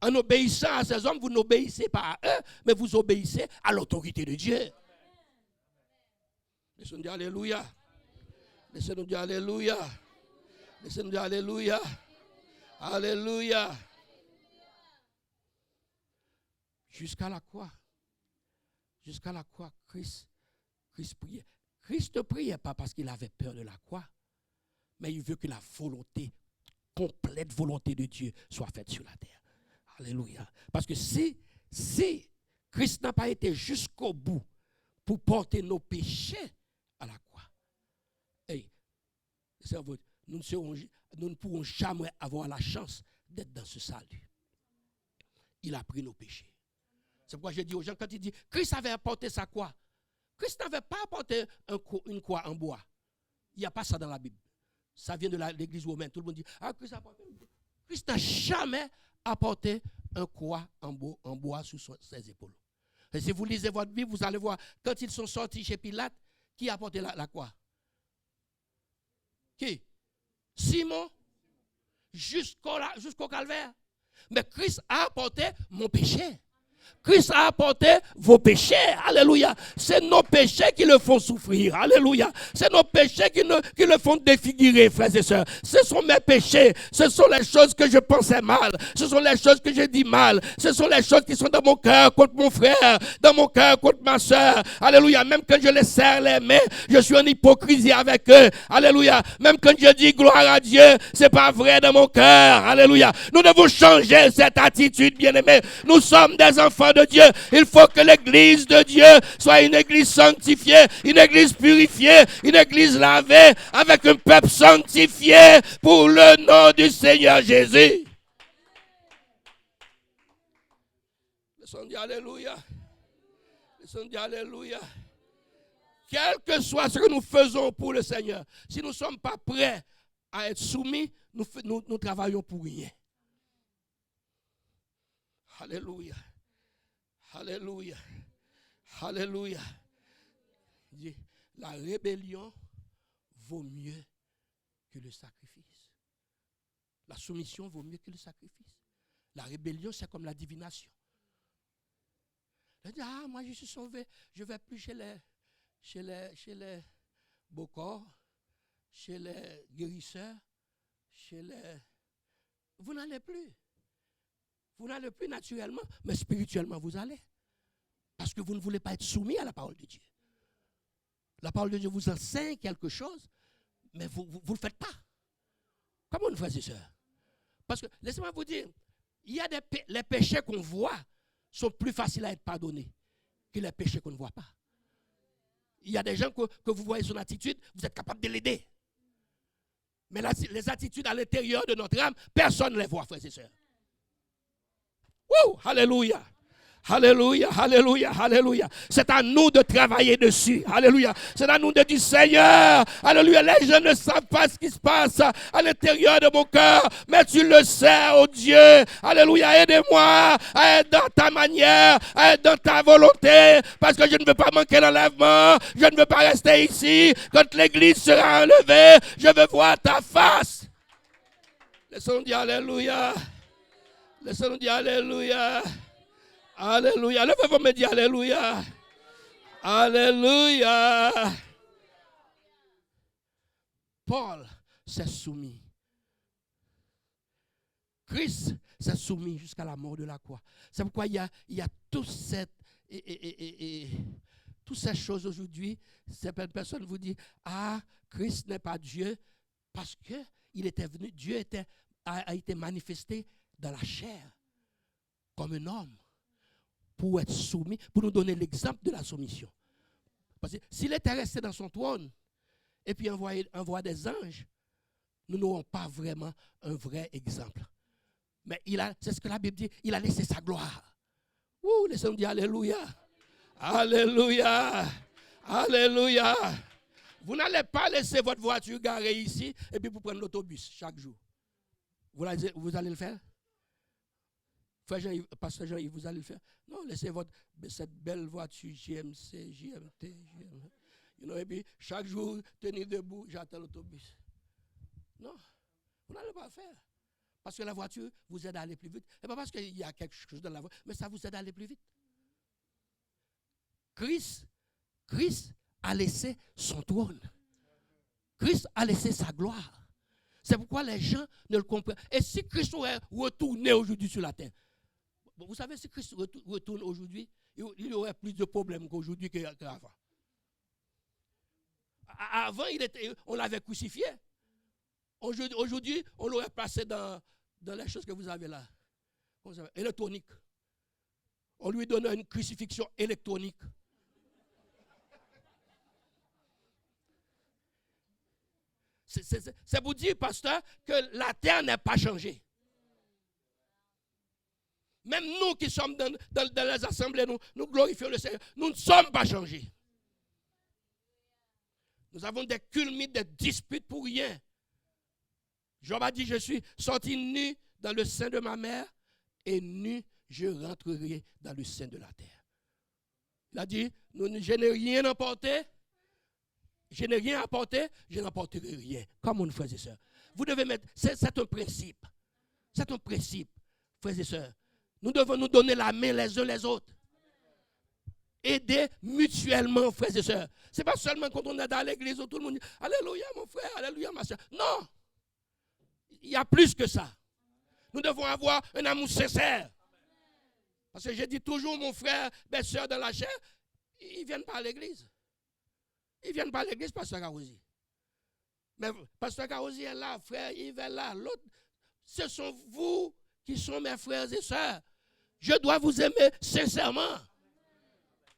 En obéissant à ces hommes, vous n'obéissez pas à eux, mais vous obéissez à l'autorité de Dieu. Laissez-nous dire Alléluia. Laissez-nous dire Alléluia. Laissez-nous dire Alléluia. Alléluia. Jusqu'à la croix. Jusqu'à la croix, Christ priait. Christ ne priait pas parce qu'il avait peur de la croix, mais il veut que la volonté, complète volonté de Dieu soit faite sur la terre. Alléluia. Parce que si Christ n'a pas été jusqu'au bout pour porter nos péchés à la croix, hey, nous ne pourrons jamais avoir la chance d'être dans ce salut. Il a pris nos péchés. C'est pourquoi je dis aux gens, quand il dit, Christ avait apporté sa croix. Christ n'avait pas apporté une croix en bois. Il n'y a pas ça dans la Bible. Ça vient de l'église romaine. Tout le monde dit, ah, Christ a apporté une croix. Christ n'a jamais apporté une croix en bois sous ses épaules. Et si vous lisez votre Bible, vous allez voir, quand ils sont sortis chez Pilate, qui a apporté la croix? Qui? Simon, jusqu'au calvaire. Mais Christ a apporté mon péché. Christ a apporté vos péchés. Alléluia. C'est nos péchés qui le font souffrir. Alléluia. C'est nos péchés qui le font défigurer, frères et sœurs. Ce sont mes péchés. Ce sont les choses que je pensais mal. Ce sont les choses que j'ai dit mal. Ce sont les choses qui sont dans mon cœur contre mon frère, dans mon cœur contre ma sœur. Alléluia. Même quand je les serre les mains, je suis en hypocrisie avec eux. Alléluia. Même quand je dis gloire à Dieu, c'est pas vrai dans mon cœur. Alléluia. Nous devons changer cette attitude, bien-aimés. Nous sommes des enfants de Dieu. Il faut que l'église de Dieu soit une église sanctifiée, une église purifiée, une église lavée avec un peuple sanctifié pour le nom du Seigneur Jésus. Laissons dire Alléluia. Laissons dire Alléluia. Quel que soit ce que nous faisons pour le Seigneur, si nous ne sommes pas prêts à être soumis, nous travaillons pour rien. Alléluia. Alléluia. Alléluia. La rébellion vaut mieux que le sacrifice. La soumission vaut mieux que le sacrifice. La rébellion, c'est comme la divination. Ah, moi je suis sauvé, je ne vais plus chez les bocors, chez les guérisseurs, Vous n'allez plus. Vous n'allez plus naturellement, mais spirituellement vous allez. Parce que vous ne voulez pas être soumis à la parole de Dieu. La parole de Dieu vous enseigne quelque chose, mais vous ne le faites pas. Comment frères et sœurs? Parce que, laissez-moi vous dire, il y a les péchés qu'on voit sont plus faciles à être pardonnés que les péchés qu'on ne voit pas. Il y a des gens que vous voyez son attitude, vous êtes capable de l'aider. Mais les attitudes à l'intérieur de notre âme, personne ne les voit, frères et sœurs. Wouh! Alléluia! Alléluia, alléluia, alléluia. C'est à nous de travailler dessus. Alléluia. C'est à nous de dire, Seigneur, alléluia, les gens ne savent pas ce qui se passe à l'intérieur de mon cœur, mais tu le sais, oh Dieu. Alléluia, aidez-moi à être dans ta manière, à être dans ta volonté, parce que je ne veux pas manquer l'enlèvement, je ne veux pas rester ici. Quand l'église sera enlevée, je veux voir ta face. Laissons-nous dire alléluia. Laissons-nous dire alléluia. Alléluia. Levez-vous me dire alléluia. Alléluia. Paul s'est soumis. Christ s'est soumis jusqu'à la mort de la croix. C'est pourquoi il y a toutes ces choses aujourd'hui. Certaines personnes vous disent, ah, Christ n'est pas Dieu parce qu'il était venu, Dieu a été manifesté dans la chair comme un homme, pour être soumis, pour nous donner l'exemple de la soumission. Parce que s'il était resté dans son trône et puis envoie des anges, nous n'aurons pas vraiment un vrai exemple. Mais c'est ce que la Bible dit, il a laissé sa gloire. Laissons-nous dire alléluia. Alléluia. Alléluia. Vous n'allez pas laisser votre voiture garée ici et puis vous prenez l'autobus chaque jour. Vous allez le faire? Frère Jean, Pasteur Jean, vous allez le faire? Non, laissez cette belle voiture GMC, GMT, et puis chaque jour, tenir debout, j'attends l'autobus. Non, vous n'allez pas le faire. Parce que la voiture vous aide à aller plus vite. Et pas parce qu'il y a quelque chose dans la voiture, mais ça vous aide à aller plus vite. Christ a laissé son trône. Christ a laissé sa gloire. C'est pourquoi les gens ne le comprennent. Et si Christ aurait retourné aujourd'hui sur la terre, vous savez, si Christ retourne aujourd'hui, il y aurait plus de problèmes qu'aujourd'hui qu'avant. Avant, on l'avait crucifié. Aujourd'hui, on l'aurait placé dans les choses que vous avez là. Électronique. On lui donne une crucifixion électronique. C'est pour dire, pasteur, que la terre n'est pas changée. Même nous qui sommes dans les assemblées, nous glorifions le Seigneur. Nous ne sommes pas changés. Nous avons des culmites, des disputes pour rien. Job a dit, je suis sorti nu dans le sein de ma mère et nu je rentrerai dans le sein de la terre. Il a dit, je n'ai rien emporté. Je n'ai rien apporté, je n'apporterai rien. Comme mon frère et sœurs. Vous devez mettre, c'est un principe. C'est un principe, frères et sœurs. Nous devons nous donner la main les uns les autres. Aider mutuellement, frères et sœurs. Ce n'est pas seulement quand on est dans l'église où tout le monde dit alléluia mon frère, alléluia ma sœur. Non. Il y a plus que ça. Nous devons avoir un amour sincère. Parce que je dis toujours mon frère, mes sœurs dans la chair, ils ne viennent pas à l'église. Ils ne viennent pas à l'église, Pasteur Karosi. Mais Pasteur Karosi est là, frère Yves est là, l'autre. Ce sont vous qui sont mes frères et sœurs. Je dois vous aimer sincèrement.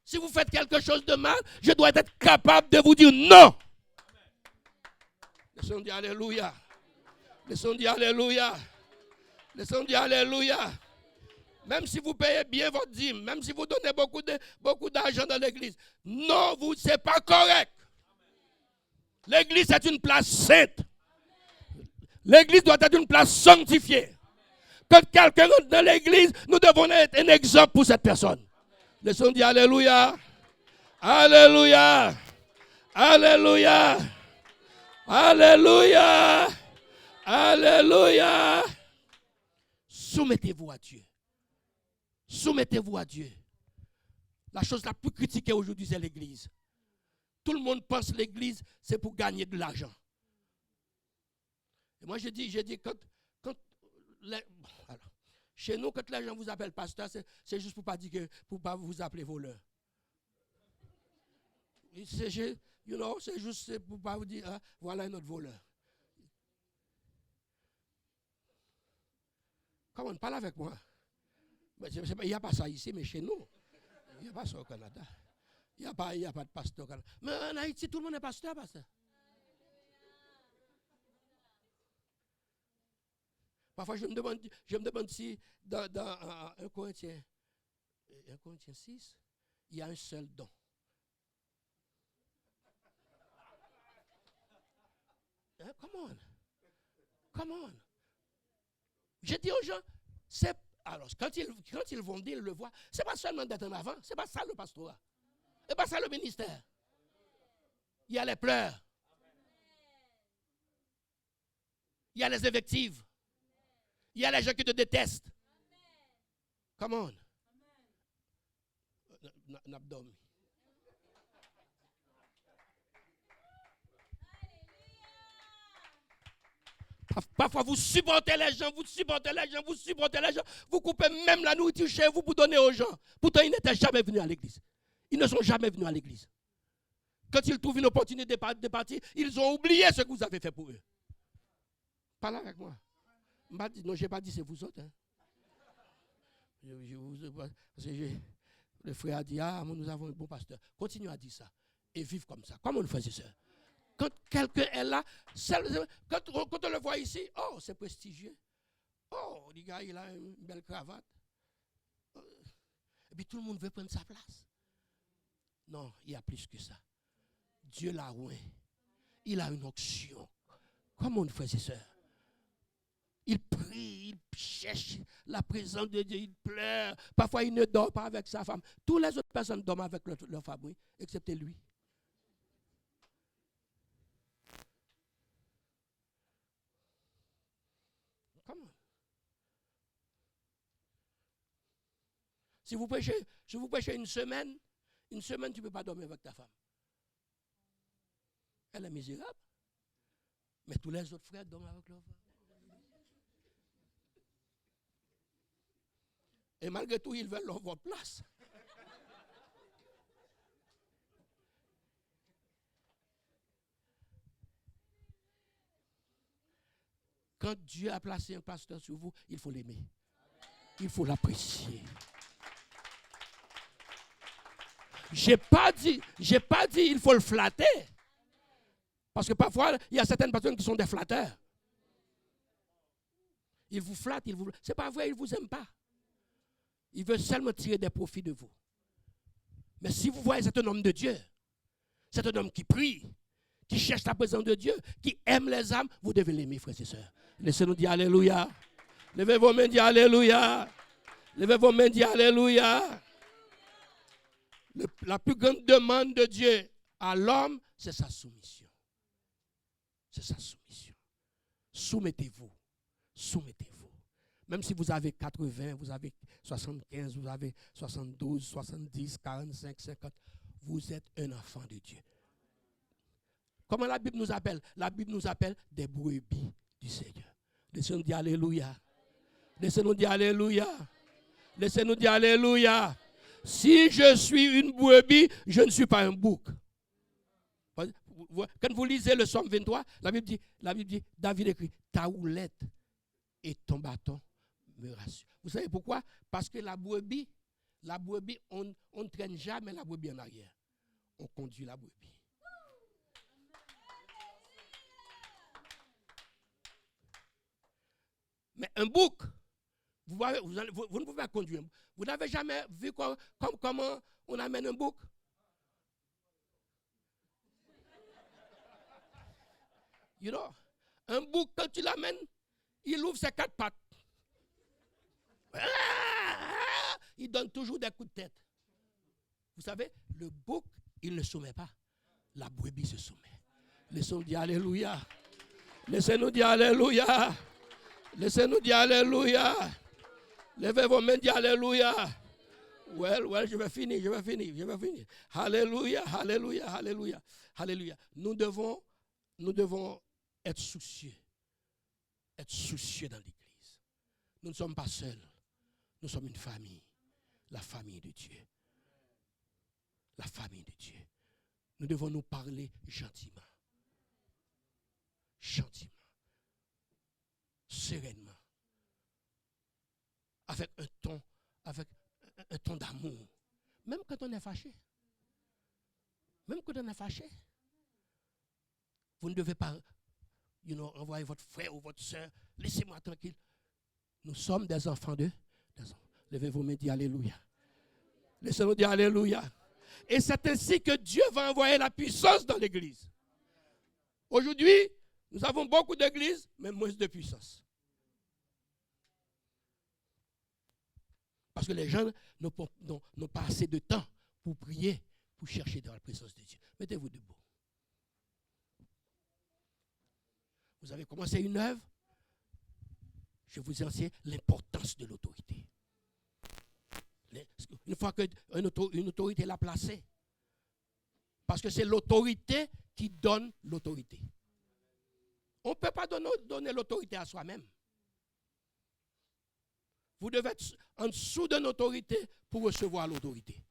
Si vous faites quelque chose de mal, je dois être capable de vous dire non. Laissons dire alléluia. Laissons dire alléluia. Laissons dire alléluia. Même si vous payez bien votre dîme, même si vous donnez beaucoup d'argent dans l'église, non, ce n'est pas correct. L'église est une place sainte. L'église doit être une place sanctifiée. Quand quelqu'un rentre dans l'église, nous devons être un exemple pour cette personne. Laissons dire alléluia. Alléluia. Alléluia. Alléluia. Alléluia. Soumettez-vous à Dieu. Soumettez-vous à Dieu. La chose la plus critiquée aujourd'hui, c'est l'église. Tout le monde pense que l'église, c'est pour gagner de l'argent. Et moi, je dis chez nous, quand les gens vous appellent pasteur, c'est juste pour pas dire pour pas vous appeler voleur. C'est juste pour pas vous dire, hein, voilà un autre voleur. Comment on parle avec moi? Il n'y a pas ça ici, mais chez nous, il n'y a pas ça au Canada. Il n'y a pas de pasteur au Canada. Mais en Haïti, tout le monde est pasteur, pasteur. Parfois, je me demande si dans 1 Corinthiens, 1 Corinthiens 6, il y a un seul don. Come on. Je dis aux gens, alors quand ils vont dire, ils le voient, c'est pas seulement d'être en avant, c'est pas ça le pastorat. C'est pas ça le ministère. Il y a les pleurs. Il y a les invectives. Il y a les gens qui te détestent. Come on. N'abdomen. Parfois, vous supportez les gens, vous coupez même la nourriture chez vous pour donner aux gens. Pourtant, ils n'étaient jamais venus à l'église. Ils ne sont jamais venus à l'église. Quand ils trouvent une opportunité de partir, ils ont oublié ce que vous avez fait pour eux. Parlez avec moi. Non, je n'ai pas dit c'est vous autres. Hein. Le frère a dit, nous avons un bon pasteur. Continuez à dire ça. Et vivre comme ça. Comme on le faisait ça. Quand quelqu'un est là, quand on le voit ici, oh, c'est prestigieux. Oh, le gars, il a une belle cravate. Et puis tout le monde veut prendre sa place. Non, il y a plus que ça. Dieu l'a oint. Il a une onction. Comme on le faisait ça. Il prie, il cherche la présence de Dieu, il pleure. Parfois, il ne dort pas avec sa femme. Toutes les autres personnes dorment avec leur femme, oui, excepté lui. Comment? Si vous prêchez une semaine, tu ne peux pas dormir avec ta femme. Elle est misérable. Mais tous les autres frères dorment avec leur femme. Et malgré tout, ils veulent votre place. Quand Dieu a placé un pasteur sur vous, il faut l'aimer. Il faut l'apprécier. J'ai pas dit il faut le flatter. Parce que parfois, il y a certaines personnes qui sont des flatteurs. Ils vous flattent, c'est pas vrai, ils ne vous aiment pas. Ils veulent seulement tirer des profits de vous. Mais si vous voyez, c'est un homme de Dieu. C'est un homme qui prie, qui cherche la présence de Dieu, qui aime les âmes. Vous devez l'aimer, frères et sœurs. Laissez-nous dire Alléluia. Levez vos mains, dire Alléluia. Levez vos mains, dire Alléluia. La plus grande demande de Dieu à l'homme, c'est sa soumission. C'est sa soumission. Soumettez-vous. Soumettez-vous. Même si vous avez 80, vous avez 75, vous avez 72, 70, 45, 50, vous êtes un enfant de Dieu. Comment la Bible nous appelle? La Bible nous appelle des brebis du Seigneur. Laissez-nous dire Alléluia. Laissez-nous dire Alléluia. Laissez-nous dire Alléluia. Si je suis une brebis, je ne suis pas un bouc. Quand vous lisez le psaume 23, la Bible dit, David écrit, ta houlette et ton bâton me rassurent. Vous savez pourquoi? Parce que la brebis, on ne traîne jamais la brebis en arrière. On conduit la brebis. Mais un bouc, vous ne pouvez pas conduire un bouc. Vous n'avez jamais vu comment on amène un bouc? You know, un bouc, quand tu l'amènes, il ouvre ses 4 pattes. Il donne toujours des coups de tête. Vous savez, le bouc, il ne soumet pas. La brebis se soumet. Laissons-nous dire Alléluia. Laissez-nous dire Alléluia. Laissez-nous dire Alléluia. Levez vos mains, dire Alléluia. Well, je vais finir. Alléluia, alléluia, alléluia, alléluia. Nous devons être soucieux dans l'église. Nous ne sommes pas seuls. Nous sommes une famille. La famille de Dieu. La famille de Dieu. Nous devons nous parler gentiment. Gentiment. Sereinement. Avec un ton d'amour. Même quand on est fâché. Vous ne devez pas envoyer votre frère ou votre soeur. Laissez-moi tranquille. Nous sommes des enfants de. Levez vos mains, dites Alléluia. Laissez-nous dire Alléluia. Et c'est ainsi que Dieu va envoyer la puissance dans l'église. Aujourd'hui, nous avons beaucoup d'églises, mais moins de puissance. Parce que les gens n'ont pas assez de temps pour prier, pour chercher dans la présence de Dieu. Mettez-vous debout. Vous avez commencé une œuvre. Je vous enseigne l'importance de l'autorité. Une fois qu'une autorité l'a placée. Parce que c'est l'autorité qui donne l'autorité. On ne peut pas donner l'autorité à soi-même. Vous devez être en dessous d'une autorité pour recevoir l'autorité.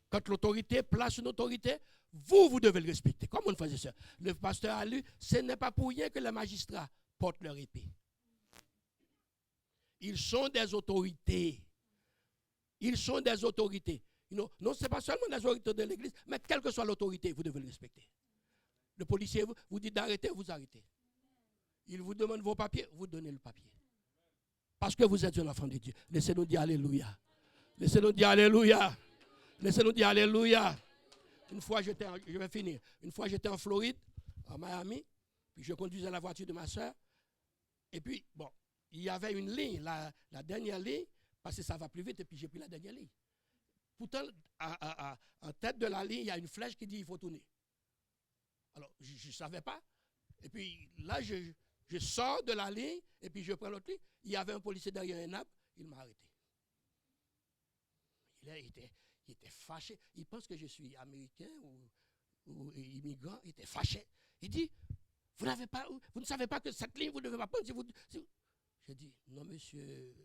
Quand l'autorité place une autorité, vous devez le respecter. Comment on faisait ça? Le pasteur a lu, ce n'est pas pour rien que les magistrats portent leur épée. Ils sont des autorités. Ils sont des autorités. Non, ce n'est pas seulement des autorités de l'église, mais quelle que soit l'autorité, vous devez le respecter. Le policier vous dit d'arrêter, vous arrêtez. Il vous demande vos papiers, vous donnez le papier. Parce que vous êtes un enfant de Dieu. Laissez-nous dire Alléluia. Laissez-nous dire Alléluia. Laissez-nous dire Alléluia. Une fois, je vais finir. Une fois, j'étais en Floride, à Miami, puis je conduisais la voiture de ma soeur. Et puis, bon, il y avait une ligne, la dernière ligne, parce que ça va plus vite, et puis j'ai pris la dernière ligne. Pourtant, en tête de la ligne, il y a une flèche qui dit il faut tourner. Alors, je ne savais pas. Et puis là, je sors de la ligne, et puis je prends l'autre ligne. Il y avait un policier derrière un arbre, il m'a arrêté. Il était fâché. Il pense que je suis américain ou immigrant. Il était fâché. Il dit, vous ne savez pas que cette ligne, vous ne devez pas prendre. J'ai dit, non, monsieur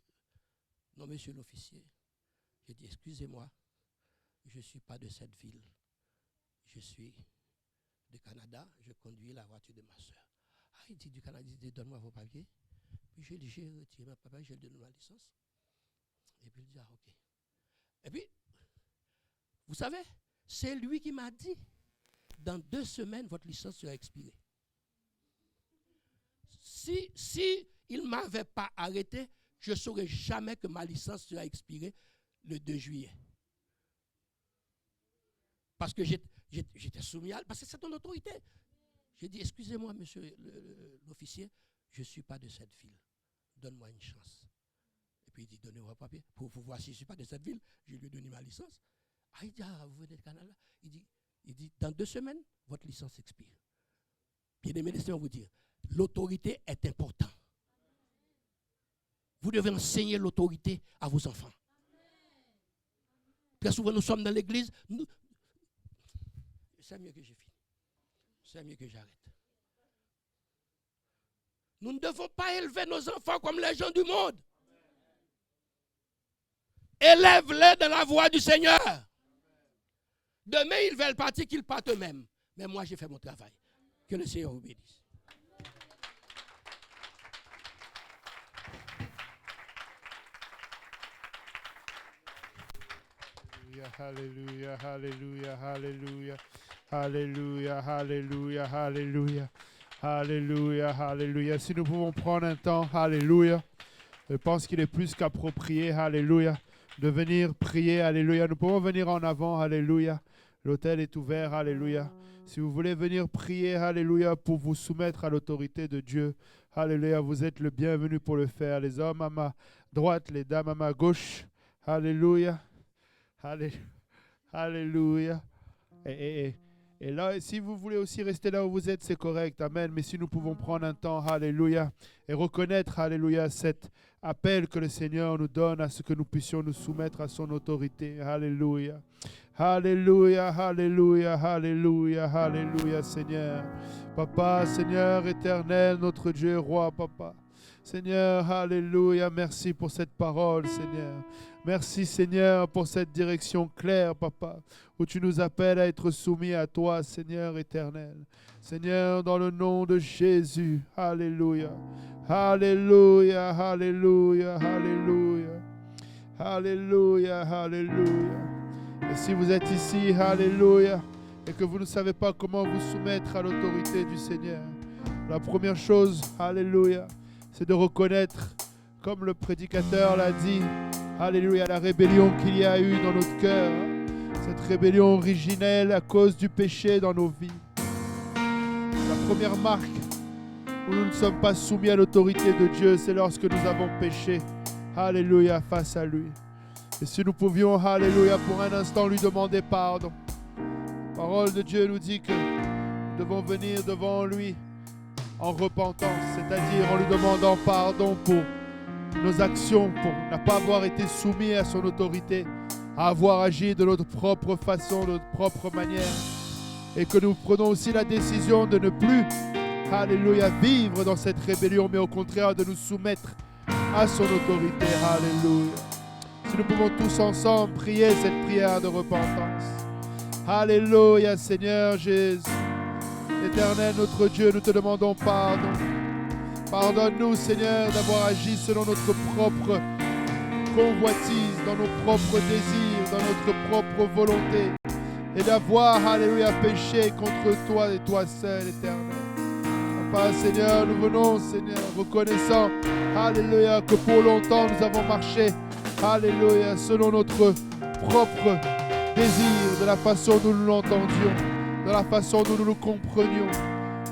l'officier. J'ai dit, excusez-moi, je ne suis pas de cette ville. Je suis du Canada, je conduis la voiture de ma soeur. Ah, il dit du Canada, il dit, donne-moi vos papiers. Puis j'ai retiré ma papier, j'ai donné ma licence. Et puis il dit, ah, ok. Et puis, vous savez, c'est lui qui m'a dit, dans 2 semaines, votre licence sera expirée. Si il ne m'avait pas arrêté, je ne saurais jamais que ma licence sera expirée le 2 juillet. Parce que j'étais soumis à... Parce que c'est ton autorité. J'ai dit, excusez-moi, monsieur l'officier, je ne suis pas de cette ville. Donne-moi une chance. Et puis il dit, donnez-moi un papier. Pour voir si je ne suis pas de cette ville, je lui ai donné ma licence. Ah, il dit, ah, vous venez de Canada. Il dit, dans 2 semaines, votre licence expire. Bien-aimés, laissez-moi vous dire, l'autorité est importante. Vous devez enseigner l'autorité à vos enfants. Très souvent, nous sommes dans l'église. C'est mieux que j'ai fini. C'est mieux que j'arrête. Nous ne devons pas élever nos enfants comme les gens du monde. Élève-les dans la voie du Seigneur. Demain, ils veulent partir, qu'ils partent eux-mêmes. Mais moi, j'ai fait mon travail. Que le Seigneur vous bénisse. Alléluia, alléluia, alléluia, alléluia, alléluia, alléluia, alléluia, alléluia. Si nous pouvons prendre un temps, alléluia, je pense qu'il est plus qu'approprié, alléluia, de venir prier, alléluia. Nous pouvons venir en avant, alléluia. L'autel est ouvert, alléluia. Si vous voulez venir prier, alléluia, pour vous soumettre à l'autorité de Dieu, alléluia, vous êtes le bienvenu pour le faire. Les hommes à ma droite, les dames à ma gauche, alléluia. Alléluia. Et là, si vous voulez aussi rester là où vous êtes, c'est correct. Amen. Mais si nous pouvons prendre un temps, alléluia, et reconnaître, alléluia, cet appel que le Seigneur nous donne à ce que nous puissions nous soumettre à son autorité. Alléluia. Alléluia, alléluia, alléluia, alléluia, Seigneur. Papa, Seigneur éternel, notre Dieu, roi, papa. Seigneur, alléluia, merci pour cette parole, Seigneur. Merci, Seigneur, pour cette direction claire, papa, où tu nous appelles à être soumis à toi, Seigneur éternel. Seigneur, dans le nom de Jésus, alléluia, alléluia, alléluia, alléluia, alléluia, alléluia. Et si vous êtes ici, alléluia, et que vous ne savez pas comment vous soumettre à l'autorité du Seigneur, la première chose, alléluia, c'est de reconnaître comme le prédicateur l'a dit, alléluia, la rébellion qu'il y a eu dans notre cœur, cette rébellion originelle à cause du péché dans nos vies. La première marque où nous ne sommes pas soumis à l'autorité de Dieu, c'est lorsque nous avons péché, alléluia, face à lui. Et si nous pouvions, alléluia, pour un instant lui demander pardon. La parole de Dieu nous dit que nous devons venir devant lui en repentance, c'est-à-dire en lui demandant pardon pour nos actions, pour ne pas avoir été soumis à son autorité, à avoir agi de notre propre façon, de notre propre manière. Et que nous prenons aussi la décision de ne plus, alléluia, vivre dans cette rébellion, mais au contraire de nous soumettre à son autorité, alléluia. Si nous pouvons tous ensemble prier cette prière de repentance. Alléluia, Seigneur Jésus. Éternel, notre Dieu, nous te demandons pardon. Pardonne-nous, Seigneur, d'avoir agi selon notre propre convoitise, dans nos propres désirs, dans notre propre volonté. Et d'avoir, alléluia, péché contre toi et toi seul, Éternel. Papa, Seigneur, nous venons, Seigneur, reconnaissant, alléluia, que pour longtemps nous avons marché, alléluia, selon notre propre désir, de la façon dont nous l'entendions, de la façon dont nous le comprenions.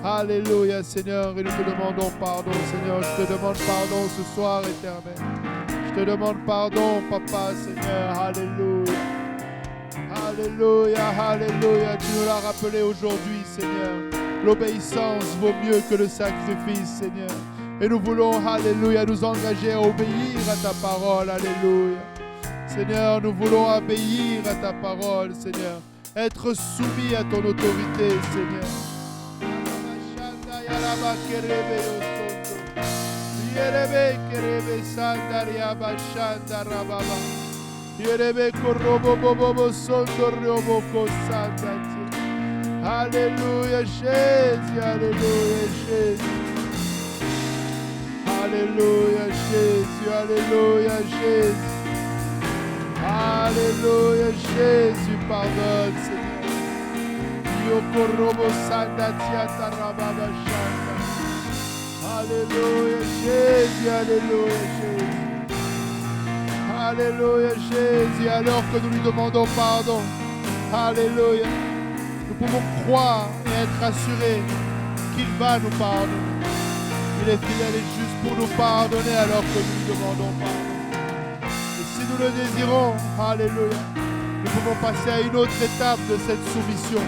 Alléluia, Seigneur, et nous te demandons pardon, Seigneur. Je te demande pardon ce soir, Éternel. Je te demande pardon, Papa, Seigneur. Alléluia. Alléluia, alléluia. Tu nous l'as rappelé aujourd'hui, Seigneur. L'obéissance vaut mieux que le sacrifice, Seigneur. Et nous voulons, alléluia, nous engager à obéir à ta parole, alléluia. Seigneur, nous voulons obéir à ta parole, Seigneur. Être soumis à ton autorité, Seigneur. Alléluia, Jésus, alléluia, Jésus. Alléluia, Jésus, alléluia, Jésus. Alléluia, Jésus, pardonne, Seigneur. Alléluia, Jésus, alléluia, Jésus. Alléluia, Jésus, alors que nous lui demandons pardon. Alléluia. Nous pouvons croire et être assurés qu'il va nous pardonner. Il est fidèle et juste pour nous pardonner alors que nous lui demandons pardon. Et si nous le désirons, alléluia, nous pouvons passer à une autre étape de cette soumission.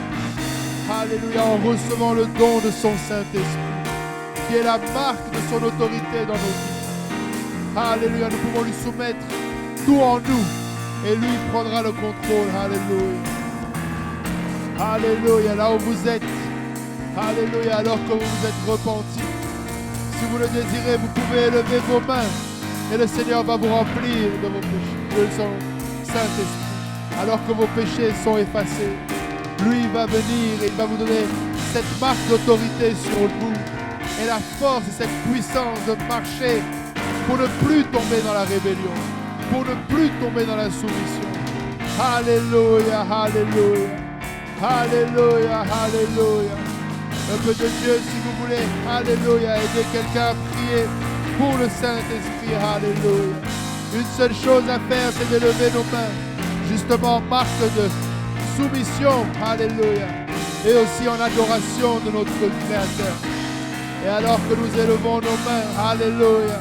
Alléluia, en recevant le don de son Saint-Esprit, qui est la marque de son autorité dans nos vies. Alléluia, nous pouvons lui soumettre tout en nous et lui prendra le contrôle. Alléluia. Alléluia, là où vous êtes. Alléluia, alors que vous vous êtes repentis. Si vous le désirez, vous pouvez élever vos mains et le Seigneur va vous remplir de vos péchés, de son Saint-Esprit. Alors que vos péchés sont effacés, lui va venir et il va vous donner cette marque d'autorité sur vous et la force et cette puissance de marcher pour ne plus tomber dans la rébellion, pour ne plus tomber dans la soumission. Alléluia, alléluia, alléluia, alléluia. Peuple de Dieu, si vous voulez, alléluia, aider quelqu'un à prier pour le Saint-Esprit, alléluia. Une seule chose à faire, c'est d'élever nos mains, justement en marque de soumission, alléluia, et aussi en adoration de notre Créateur. Et alors que nous élevons nos mains, alléluia,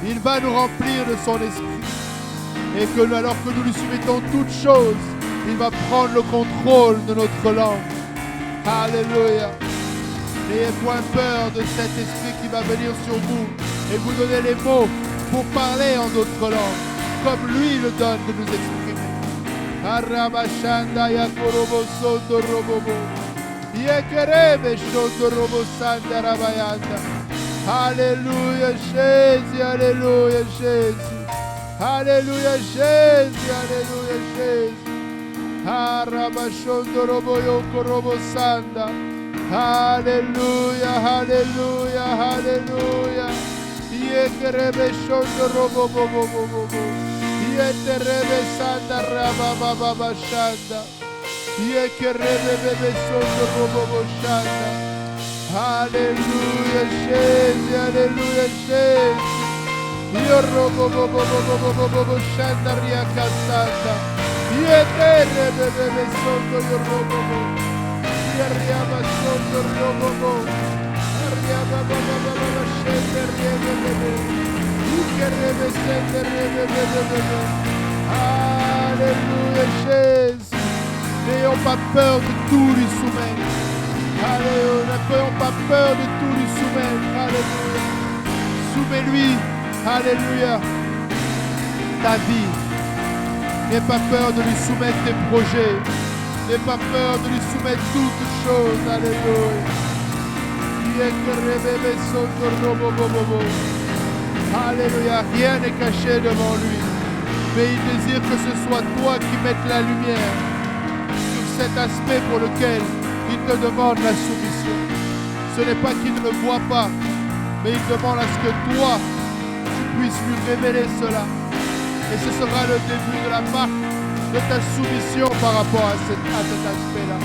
il va nous remplir de son esprit. Et que alors que nous lui soumettons toutes choses, il va prendre le contrôle de notre langue. Alléluia. N'ayez point peur de cet esprit qui va venir sur vous et vous donner les mots pour parler en d'autres langues, comme lui le donne de nous exprimer. Arabashanda yakorobo sondo robobo. Yekerebe shondo robo sanda rabayanda. Alléluia Jésus, alléluia Jésus. Alléluia Jésus, alléluia Jésus. Arabashondo robo yoko robo sanda. Alléluia, alléluia, alléluia. Yekerebe shondo robo bobo bobo. Yeterebe sanda rababa shanda. Yekerebe bebe shondo robo bobo shanda. Alléluia Jésus, alléluia Jésus. Io robo bo bo bo bo bo bo bo bo shandaria casata. Io terre bebe sotto io robo bo. Io arriva sotto robo bo. Arriva ba ba ba ba scende rieve bebe. Che reve scende rieve bebe. Alléluia Jésus. N'ayons pas peur de tout lui soumettre. Alléluia. N'ayons pas peur de tout lui soumettre. Alléluia. Soumets-lui. Alléluia. Ta vie. N'aie pas peur de lui soumettre tes projets. N'aie pas peur de lui soumettre toutes choses. Alléluia. Alléluia. Rien n'est caché devant lui. Mais il désire que ce soit toi qui mettes la lumière sur cet aspect pour lequel il te demande la soumission. Ce n'est pas qu'il ne le voit pas, mais il demande à ce que toi, tu puisses lui révéler cela. Et ce sera le début de la marque de ta soumission par rapport à cet aspect-là.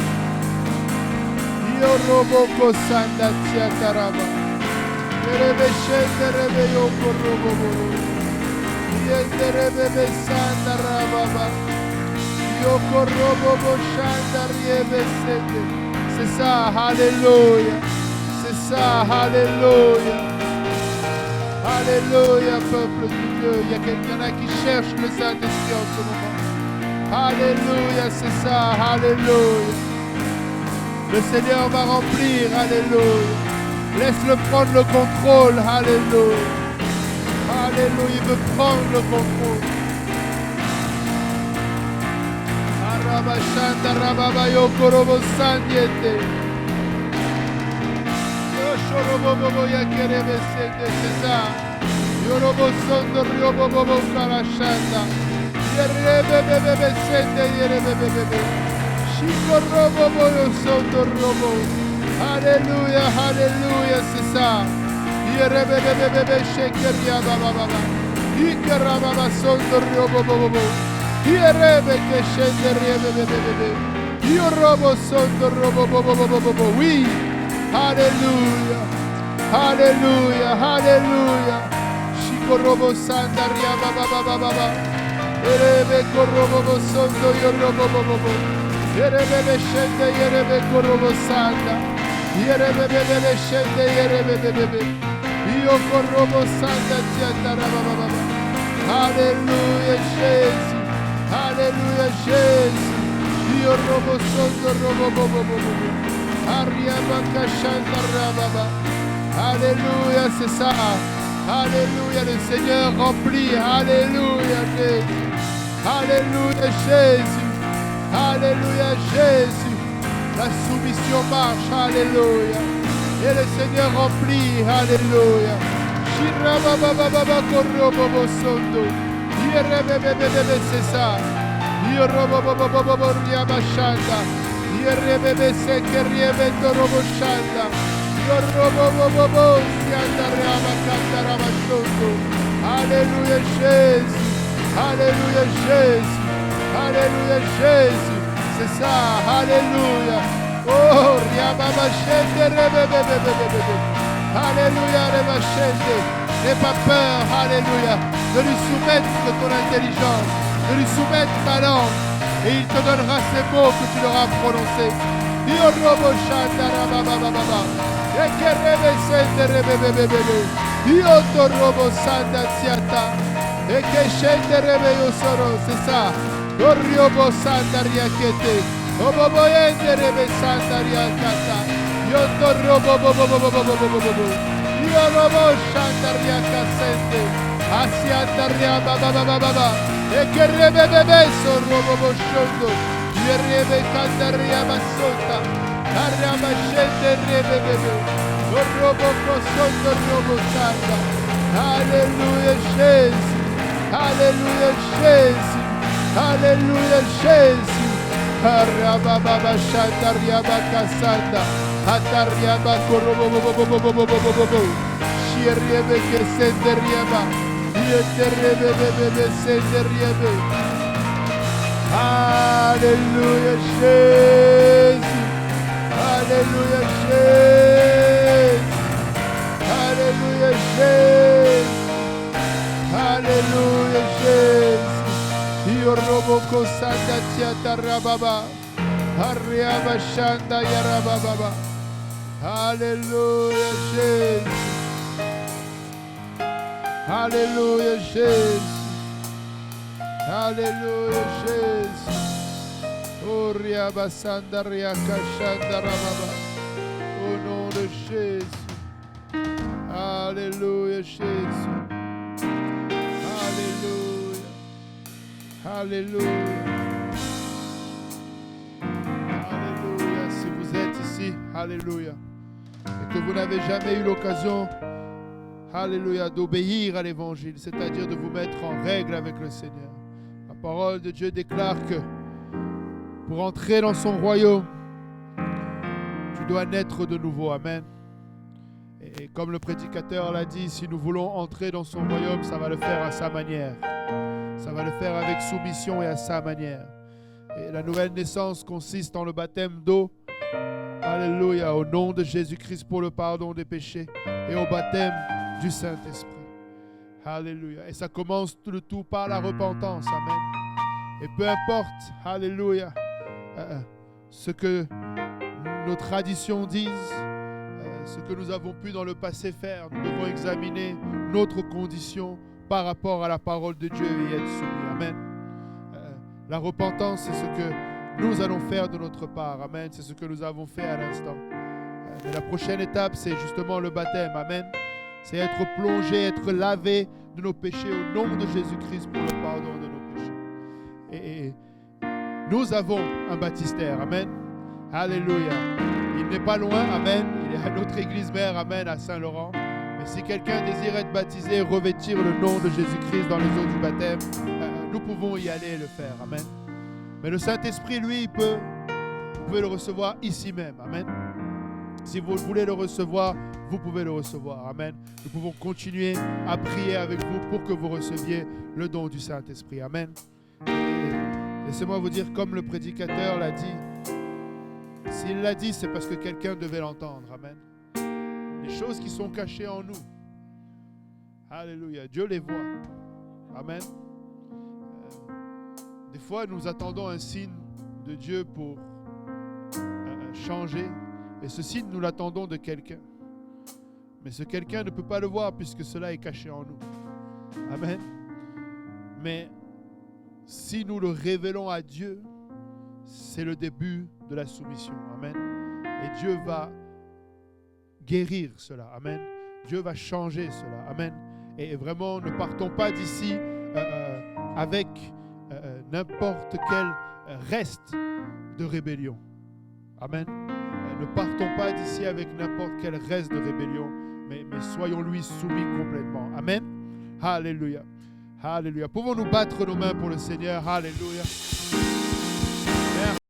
C'est ça, alléluia. C'est ça, alléluia. Alléluia, peuple de Dieu. Il y a quelqu'un qui cherche le Saint-Esprit en ce moment. Alléluia, c'est ça, alléluia. Le Seigneur va remplir, alléluia. Laisse-le prendre le contrôle, alléluia. Alléluia, il veut prendre le contrôle. Arabashanda rababayo korobo sandiete. Yoshorobobo yakerebe sende, c'est ça. Yorobo sondo riobobo karashanda. Yerebe bebe sende yerebe bebe. Shikorobobo yosondo robo. Alléluia, alléluia, c'est ça. Yerebe bebe shekeria baba baba. Ikerababa sondo riobobo. Yerebe che scende riebe bebe. Io robo sondo robo. Oui. Alléluia. Alléluia. Alléluia. Shikorobo sanda riaba baba baba. Yerebe korobo sondo io robo. Yerebe scende yerebe korobo sanda. Yerebe bebe scende yerebe bebe. Io korobo sanda tiandara baba. Alléluia Jésus. Alléluia Jésus. Io robo sondo robo. Arriaba cachanda rababa. Alléluia, c'est ça. Alléluia, le Seigneur remplit. Alléluia Jésus. Alléluia Jésus. Alléluia Jésus. La soumission marche. Alléluia. Et le Seigneur remplit. Alléluia. Shirababa korobo sondo. Yerebebebebe, c'est ça. Yorobobobobobo riabashanda. Yerebebe seke riebendo roboshanda. Yorobobobobo sianda riabakanda rabashondo. Alléluia Jésus. Alléluia Jésus. Alléluia Jésus. C'est ça. Alléluia. Oh, riababashende rebebebebebe. Alléluia rebashende. N'aie pas peur. Alléluia. De lui soumettre ton intelligence, de lui soumettre ta langue, et il te donnera ces mots que tu l'auras prononcés. Io robo shanda rabababa, e che rebe sende rebebebebe, io to robo sanda siata, e che scende rebe io soro, c'est ça. Oriobo sanda riakete, oboboyende rebe sanda riakata, io to robo bobobobobobobobobo, io robo shanda riakasente. Asianda riaba baba e che rebe bebe sono robo shondo e rebe canta riaba sota arriaba scende rebe bebe robo cosondo robo santa. Alleluia Jésus. Alleluia Jésus. Alleluia Jésus. Arriaba baba shanda riaba casanda atariaba robo bobo shiriebe che sende riaba. Alléluia Jésus. Alléluia Jésus. Alléluia Jésus. Raboko Sanda Tiata Rababa. Hariaba Shanda Yarababa. Alléluia, Jésus. Alléluia, Jésus. Alléluia, Jésus. Oh, Riaba Sanda Riaka Shanda Rababa. Au nom de Jésus. Alléluia, Jésus. Alléluia. Alléluia. Alléluia. Si vous êtes ici, Alléluia, et que vous n'avez jamais eu l'occasion, Alléluia, d'obéir à l'évangile, c'est-à-dire de vous mettre en règle avec le Seigneur. La parole de Dieu déclare que pour entrer dans son royaume, tu dois naître de nouveau. Amen. Et comme le prédicateur l'a dit, si nous voulons entrer dans son royaume, ça va le faire à sa manière. Ça va le faire avec soumission et à sa manière. Et la nouvelle naissance consiste en le baptême d'eau. Alléluia, au nom de Jésus-Christ pour le pardon des péchés et au baptême du Saint-Esprit. Alléluia. Et ça commence le tout par la repentance. Amen. Et peu importe, alléluia, ce que nos traditions disent, ce que nous avons pu dans le passé faire, nous devons examiner notre condition par rapport à la parole de Dieu et être soumis. Amen. La repentance, c'est ce que nous allons faire de notre part. Amen. C'est ce que nous avons fait à l'instant. Mais la prochaine étape, c'est justement le baptême. Amen. C'est être plongé, être lavé de nos péchés au nom de Jésus-Christ pour le pardon de nos péchés. Et nous avons un baptistère. Amen. Alléluia. Il n'est pas loin. Amen. Il est à notre église mère. Amen. À Saint-Laurent. Mais si quelqu'un désire être baptisé, revêtir le nom de Jésus-Christ dans les eaux du baptême, nous pouvons y aller et le faire. Amen. Mais le Saint-Esprit, lui, vous pouvez le recevoir ici même. Amen. Si vous voulez le recevoir, vous pouvez le recevoir. Amen. Nous pouvons continuer à prier avec vous pour que vous receviez le don du Saint-Esprit. Amen. Laissez-moi vous dire, comme le prédicateur l'a dit, s'il l'a dit, c'est parce que quelqu'un devait l'entendre. Amen. Les choses qui sont cachées en nous, alléluia, Dieu les voit. Amen. Des fois, nous attendons un signe de Dieu pour changer. Et ce signe, nous l'attendons de quelqu'un. Mais ce quelqu'un ne peut pas le voir puisque cela est caché en nous. Amen. Mais si nous le révélons à Dieu, c'est le début de la soumission. Amen. Et Dieu va guérir cela. Amen. Dieu va changer cela. Amen. Et vraiment, ne partons pas d'ici avec n'importe quel reste de rébellion. Amen. Ne partons pas d'ici avec n'importe quel reste de rébellion, mais soyons-lui soumis complètement. Amen. Alléluia. Alléluia. Pouvons-nous battre nos mains pour le Seigneur? Alléluia.